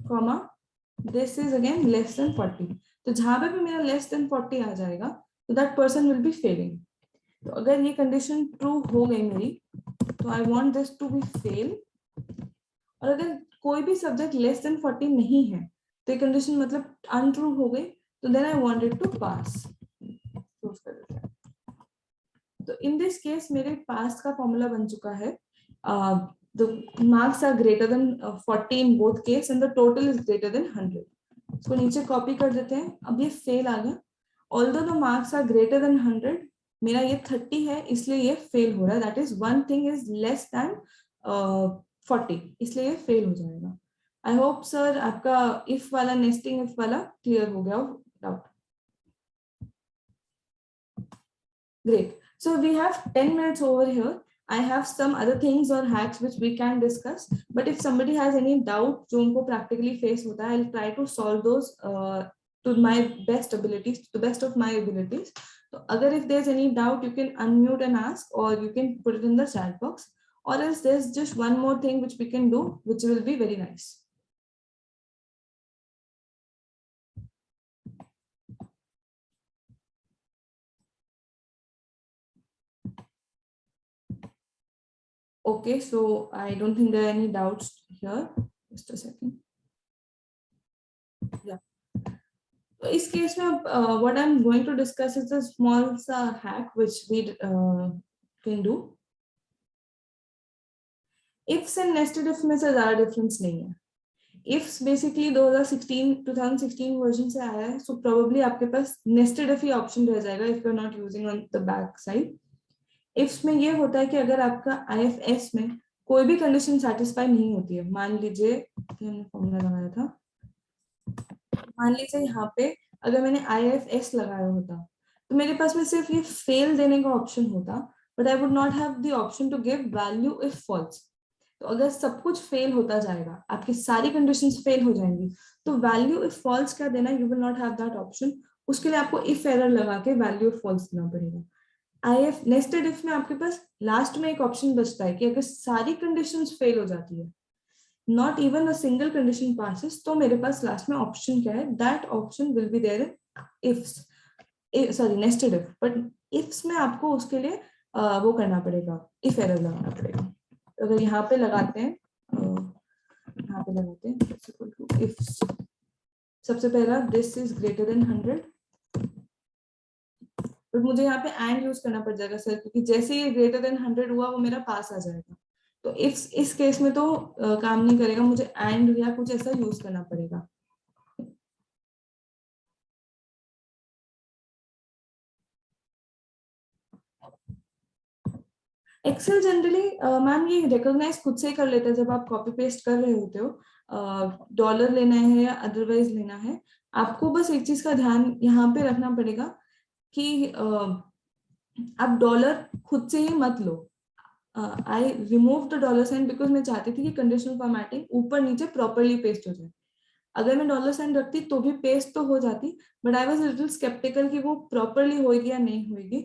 comma this is again less than 40. तो जहां पे भी मेरा less than 40 आ जाएगा तो that person will be failing. तो अगर ये condition true हो गई मेरी तो I want this to be fail. और अगर कोई भी subject less than 40 नहीं है तो ये condition मतलब untrue हो गई, तो then I want it to pass. तो in this case मेरे pass का formula बन चुका है. The marks are greater than 40 in both case and the total is greater than 100. इसको नीचे copy कर देते हैं. अब ये fail आ गया. Although the marks are greater than 100, मेरा ये 30 है इसलिए ये fail हो रहा है. That is one thing is less than 40, इसलिए ये fail हो जाएगा. I hope sir आपका if वाला nesting if वाला clear हो गया doubt. Great. So we have 10 minutes over here. I have some other things or hacks which we can discuss. But if somebody has any doubt जो उनको practically face होता है, I'll try to solve those to my best abilities, to the best of my abilities. So अगर if there's any doubt, you can unmute and ask, or you can put it in the chat box. Or else there's just one more thing which we can do, which will be very nice. Okay, so I don't think there are any doubts here. Just a second. Yeah. So इस case में what I'm going to discuss is a small hack which we can do. Ifs and nested if में से ज़्यादा difference नहीं है. Ifs basically 2016 version से आया है, so probably आपके पास nested if ही option रह जाएगा if you're not using on the back side. Ifs में ये होता है कि अगर आपका IFS में कोई भी कंडीशन सेटिस्फाई नहीं होती है, मान लीजिए हमने फॉर्मूला लगाया था, मान लीजिए यहाँ पे अगर मैंने IFS लगाया होता तो मेरे पास में सिर्फ ये फेल देने का ऑप्शन होता, but I would not have the option to give value if false. तो अगर सब कुछ फेल होता जाएगा, आपकी सारी कंडीशंस फेल हो जाएंगी, तो वैल्यू इफ फॉल्स क्या देना, you will not have that option. उसके लिए आपको इफ एरर लगा के वैल्यू इफ फॉल्स देना पड़ेगा. IF नेस्टेड इफ में आपके पास लास्ट में एक ऑप्शन बचता है कि अगर सारी कंडीशंस फेल हो जाती है, not even a single condition passes, तो मेरे पास लास्ट में ऑप्शन क्या है, that option will be there in ifs, sorry nested if. But ifs में आपको उसके लिए वो करना पड़ेगा, इफ एरर लगाना पड़ेगा. अगर यहाँ पे लगाते हैं, यहाँ पे लगाते हैं इफ्स, सबसे पहला this is greater then 100, but मुझे यहाँ पे एंड यूज करना पड़ जाएगा सर, क्योंकि जैसे ही ग्रेटर देन 100 हुआ वो मेरा पास आ जाएगा. तो इस केस में तो काम नहीं करेगा, मुझे एंड या कुछ ऐसा यूज करना पड़ेगा. एक्सेल जनरली मैम ये रिकॉग्नाइज खुद से कर लेता है जब आप कॉपी पेस्ट कर रहे होते हो, डॉलर लेना है या अदरवाइज लेना है. आपको बस एक चीज का ध्यान यहाँ पे रखना पड़ेगा कि आप डॉलर खुद से ही मत लो. I remove the dollar sign because मैं चाहती थी कि कंडीशनल फॉर्मेटिंग ऊपर नीचे प्रॉपरली पेस्ट हो जाए. अगर मैं डॉलर साइन रखती तो भी पेस्ट तो हो जाती, but I was little sceptical कि वो प्रॉपरली होगी या नहीं होगी,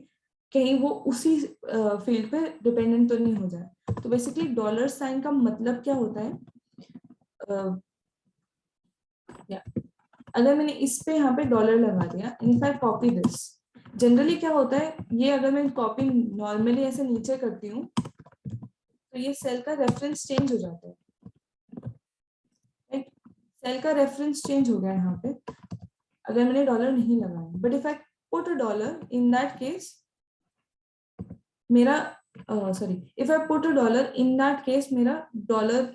कहीं वो उसी फील्ड पे डिपेंडेंट तो नहीं हो जाए. तो बेसिकली डॉलर साइन का मतलब क्या होता है, अगर मैंने इस पे यहाँ पे डॉलर लगा दिया, if I copy this, generally क्या होता है, ये अगर मैं कॉपी नॉर्मली ऐसे नीचे करती हूँ तो ये सेल का रेफरेंस चेंज हो जाता है. सेल का रेफरेंस चेंज हो गया यहाँ पे अगर मैंने डॉलर नहीं लगाया. But if I put a dollar in that case मेरा sorry if I put a dollar in that case मेरा डॉलर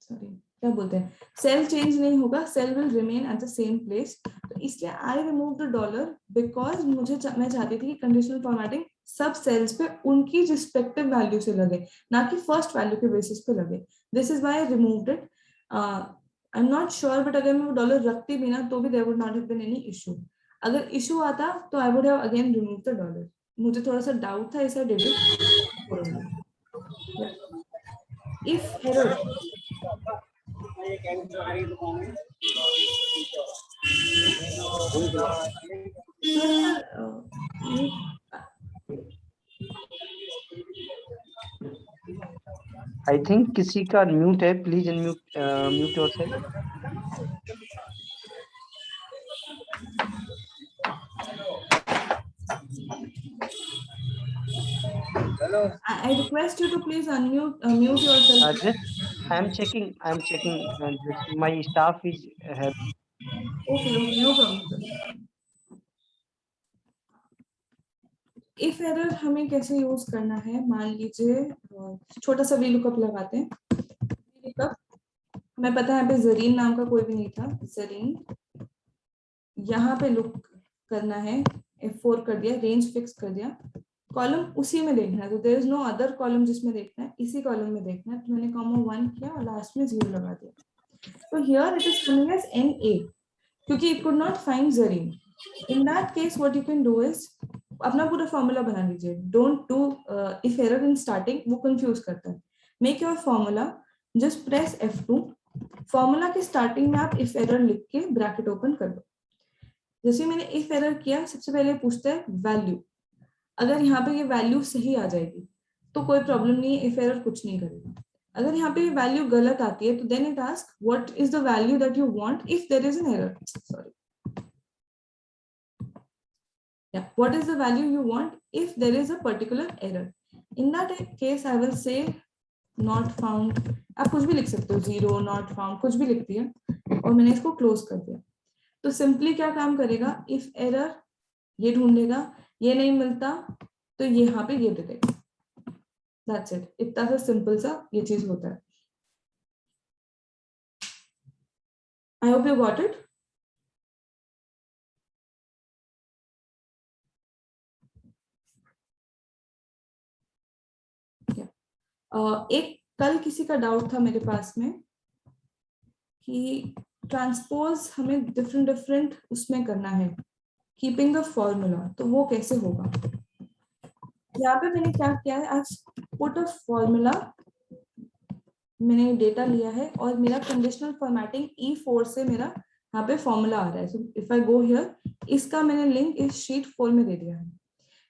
सॉरी क्या बोलते हैं, सेल चेंज नहीं होगा, cell will remain at the same place. तो इसलिए I remove the dollar because मैं चाहती थी कि कंडीशनल फॉर्मेटिंग सब सेल्स पे उनकी रिस्पेक्टिव वैल्यू से लगे, ना कि फर्स्ट वैल्यू के बेसिस पे लगे. This is why I removed it. I am not sure, but अगर मैं वो डॉलर रखती भी ना तो भी there would not have been any issue. अगर इशू आता तो I would have again remove the dollar. मुझे थोड़ा सा डाउट था, ऐसा did if error. I think किसी का म्यूट है, please unmute mute yourself. I request you to please mute yourself. Just I am checking. Just my staff is Okay, no problem. If error हमें कैसे use करना है, मान लीजिए छोटा सा VLOOKUP लगाते हैं. VLOOKUP हमें पता है यहाँ पे जरीन नाम का कोई भी नहीं था, जरीन यहाँ पे लुक करना है, F4 कर दिया, रेंज फिक्स कर दिया, कॉलम उसी में देखना है. तो there is no other column जिसमें देखना है, इसी कॉलम में देखना है. तो मैंने कॉमा 1 किया और लास्ट में 0 लगा दिया. तो here it is coming as NA क्योंकि it could not find Zareen. In that case what you can do is अपना पूरा फॉर्मूला बना लीजिए. Don't do if error in starting, वो कंफ्यूज करता है. Make your formula, just press F2. Formula के starting में आप इफ एरर लिख के ब्रैकेट ओपन कर दो. जैसे मैंने इफ एरर किया, सबसे पहले पूछता है वैल्यू. अगर यहाँ पे ये वैल्यू सही आ जाएगी तो कोई प्रॉब्लम नहीं है, इफ एरर कुछ नहीं करेगा. अगर यहाँ पे वैल्यू गलत आती है तो then it ask what is the value that you want if there is an error. Sorry, yeah, what is the value you want if there is a particular error. In that case, I will say not found. आप कुछ भी लिख सकते हो, 0 not found कुछ भी लिख दिया और मैंने इसको क्लोज कर दिया. तो सिंपली क्या काम करेगा, इफ एरर ये ढूंढेगा, ये नहीं मिलता तो यहाँ पे ये दे देगा. That's it. इतना सा सिंपल सा ये चीज होता है. I hope you got it. एक कल किसी का डाउट था मेरे पास में कि ट्रांसपोज हमें डिफरेंट उसमें करना है, कीपिंग द फॉर्मूला, तो वो कैसे होगा. यहाँ पे मैंने क्या किया है, आज पुट अ फॉर्मूला, मैंने डेटा लिया है और मेरा कंडीशनल फॉर्मेटिंग E4 से मेरा यहाँ पे फॉर्मूला आ रहा है. So if I go here, इसका मैंने लिंक इस शीट 4 में दे दिया है.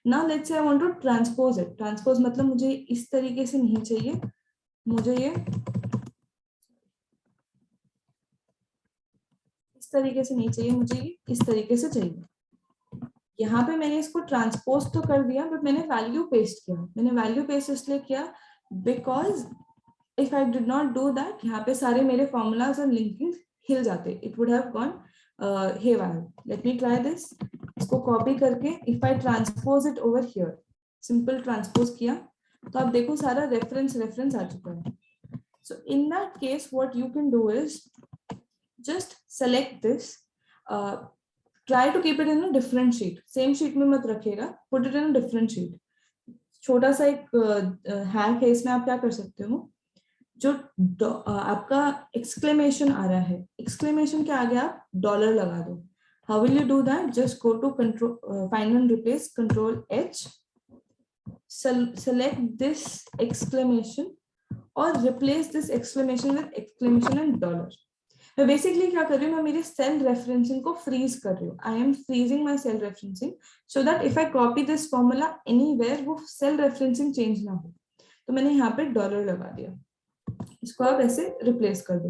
Now let's say I want to transpose it. Transpose मतलब मुझे इस तरीके से नहीं चाहिए, मुझे ये इस तरीके से नहीं चाहिए, मुझे ये इस तरीके से चाहिए. यहाँ पे मैंने इसको ट्रांसपोज तो कर दिया, बट मैंने वैल्यू पेस्ट किया. मैंने वैल्यू पेस्ट इसलिए किया because if I did not do that, यहाँ पे सारे मेरे फॉर्मूलाज और लिंकिंग हिल जाते. It would have gone haywire. Let me try this. इसको कॉपी करके if I transpose it over here, simple transpose किया तो आप देखो सारा रेफरेंस आ चुका है. So in that case what you can do is just select this, try to keep it in a different sheet. Same sheet में मत रखिएगा, put it in a different sheet. छोटा सा एक हैक है इसमें. आप क्या कर सकते हो, जो आपका एक्सक्लेमेशन आ रहा है, एक्सक्लेमेशन के आगे आप डॉलर लगा दो. How will you do that? Just go to control, find and replace, Control H, select this exclamation और replace this exclamation with exclamation and dollar. मैं बेसिकली क्या कर रही हूँ, मैं मेरे सेल रेफरेंसिंग को फ्रीज कर रही हूँ. I am freezing my cell referencing so that if I copy this formula anywhere, वो सेल रेफरेंसिंग चेंज ना हो. तो मैंने यहाँ पे डॉलर लगा दिया. इसको आप ऐसे रिप्लेस कर दो.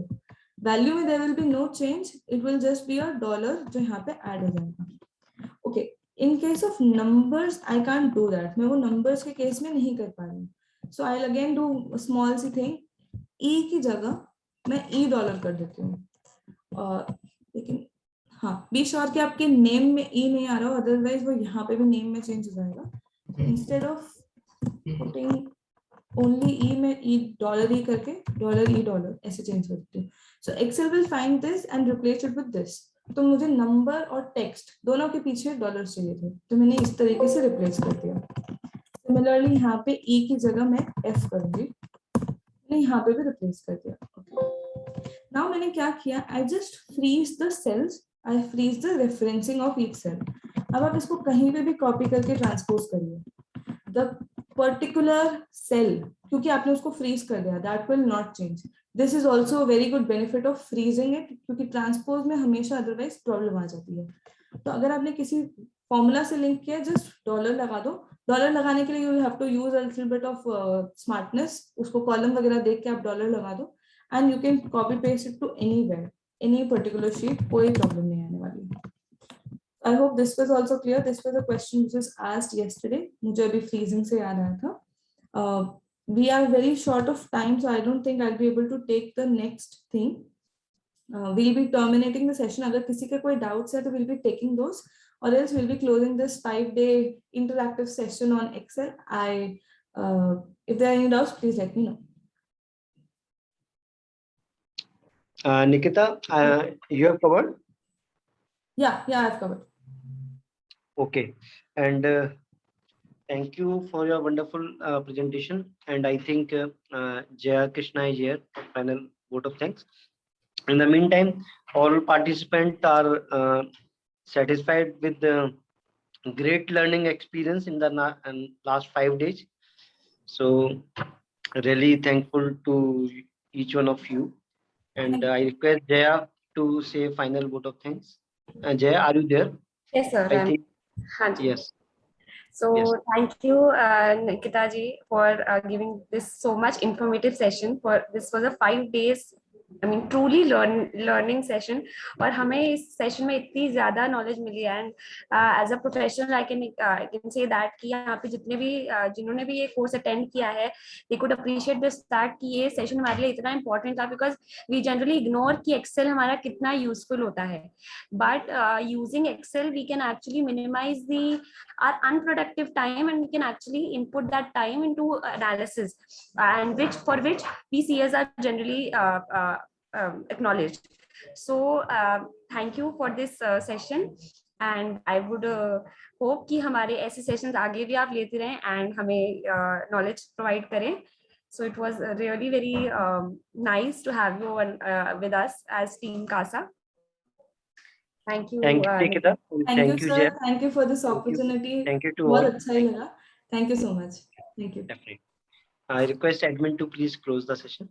वैल्यू में there will be no change, it will just be a dollar जो यहाँ पे ऐड हो जाएगा. Okay, in case of numbers I can't do that. मैं वो नंबर्स के केस में नहीं कर पा रही हूँ. So I will again do small C thing. E की जगह मैं ई डॉलर कर देती हूँ. लेकिन हाँ, बी श्योर कि आपके नेम में ई नहीं आ रहा हो, अदरवाइज वो यहाँ पे भी नेम में चेंज हो जाएगा. Instead of putting only E में ई डॉलर ई करके डॉलर ऐसे चेंज करती हूँ. So Excel will find this and replace it with this. तो मुझे नंबर और टेक्स्ट दोनों के पीछे डॉलर चाहिए थे, तो मैंने इस तरीके से रिप्लेस कर दिया. सिमिलरली यहाँ पे ई की जगह मैं एफ करूंगी, मैंने यहाँ पे भी रिप्लेस कर दिया. नाउ मैंने क्या किया, I just freeze the cells, I freeze the referencing of each cell. अब आप इसको कहीं पे भी कॉपी करके ट्रांसपोज करिए. द पर्टिकुलर सेल, क्योंकि आपने उसको फ्रीज कर दिया, that will not change. This is also very good benefit of freezing it, क्योंकि ट्रांसपोज में हमेशा अदरवाइज प्रॉब्लम आ जाती है. तो अगर आपने किसी फॉर्मूला से लिंक किया, जस्ट डॉलर लगा दो. डॉलर लगाने के लिए you have to use a little bit of smartness. उसको कॉलम वगैरह देख के आप डॉलर लगा दो and you can copy paste it to anywhere, any particular sheet. कोई problem नहीं आने वाली. I hope this was also clear. This was a question which was asked yesterday. मुझे अभी freezing से याद आया था. We are very short of time, so I don't think I'll be able to take the next thing. We'll be terminating the session. अगर किसी के कोई doubts है तो we'll be taking those, or else we'll be closing this 5-day interactive session on Excel. If there are any doubts, please let me know. Nikita, you have covered? Yeah, I've covered. Okay, and thank you for your wonderful presentation. And I think Jaya Krishna is here for final vote of thanks. In the meantime, all participants are satisfied with the great learning experience in the last 5 days. So really thankful to each one of you. And I request Jaya to say final vote of thanks. Jaya, are you there? Yes, sir. I think yes. So yes. Thank you, Nikita ji, for giving this so much informative session. For this was a 5 days I mean truly learning session. और हमें इस session में इतनी ज़्यादा knowledge मिली है, and as a professional I can say that कि यहाँ पे जितने भी जिन्होंने भी ये कोर्स अटेंड किया है, they could appreciate this that कि ये सेशन हमारे लिए इतना इंपॉर्टेंट था, बिकॉज वी जनरली इग्नोर कि एक्सेल हमारा कितना यूजफुल होता है, but using Excel we can actually minimise the our unproductive time, and we can actually input that time into analysis, and for which PCS are generally acknowledged. So thank you for this session, and I would hope कि हमारे ऐसे sessions आगे भी आप लेते रहें and हमें knowledge provide करें. So it was really very nice to have you with us as Team CASA. Thank you. Thank you, Nikita. Thank you, sir. Jay. Thank you for this Thank you. opportunity. Thank you to बहुत all. अच्छा ही लगा. Thank you so much. Thank you. Definitely. I request admin to please close the session.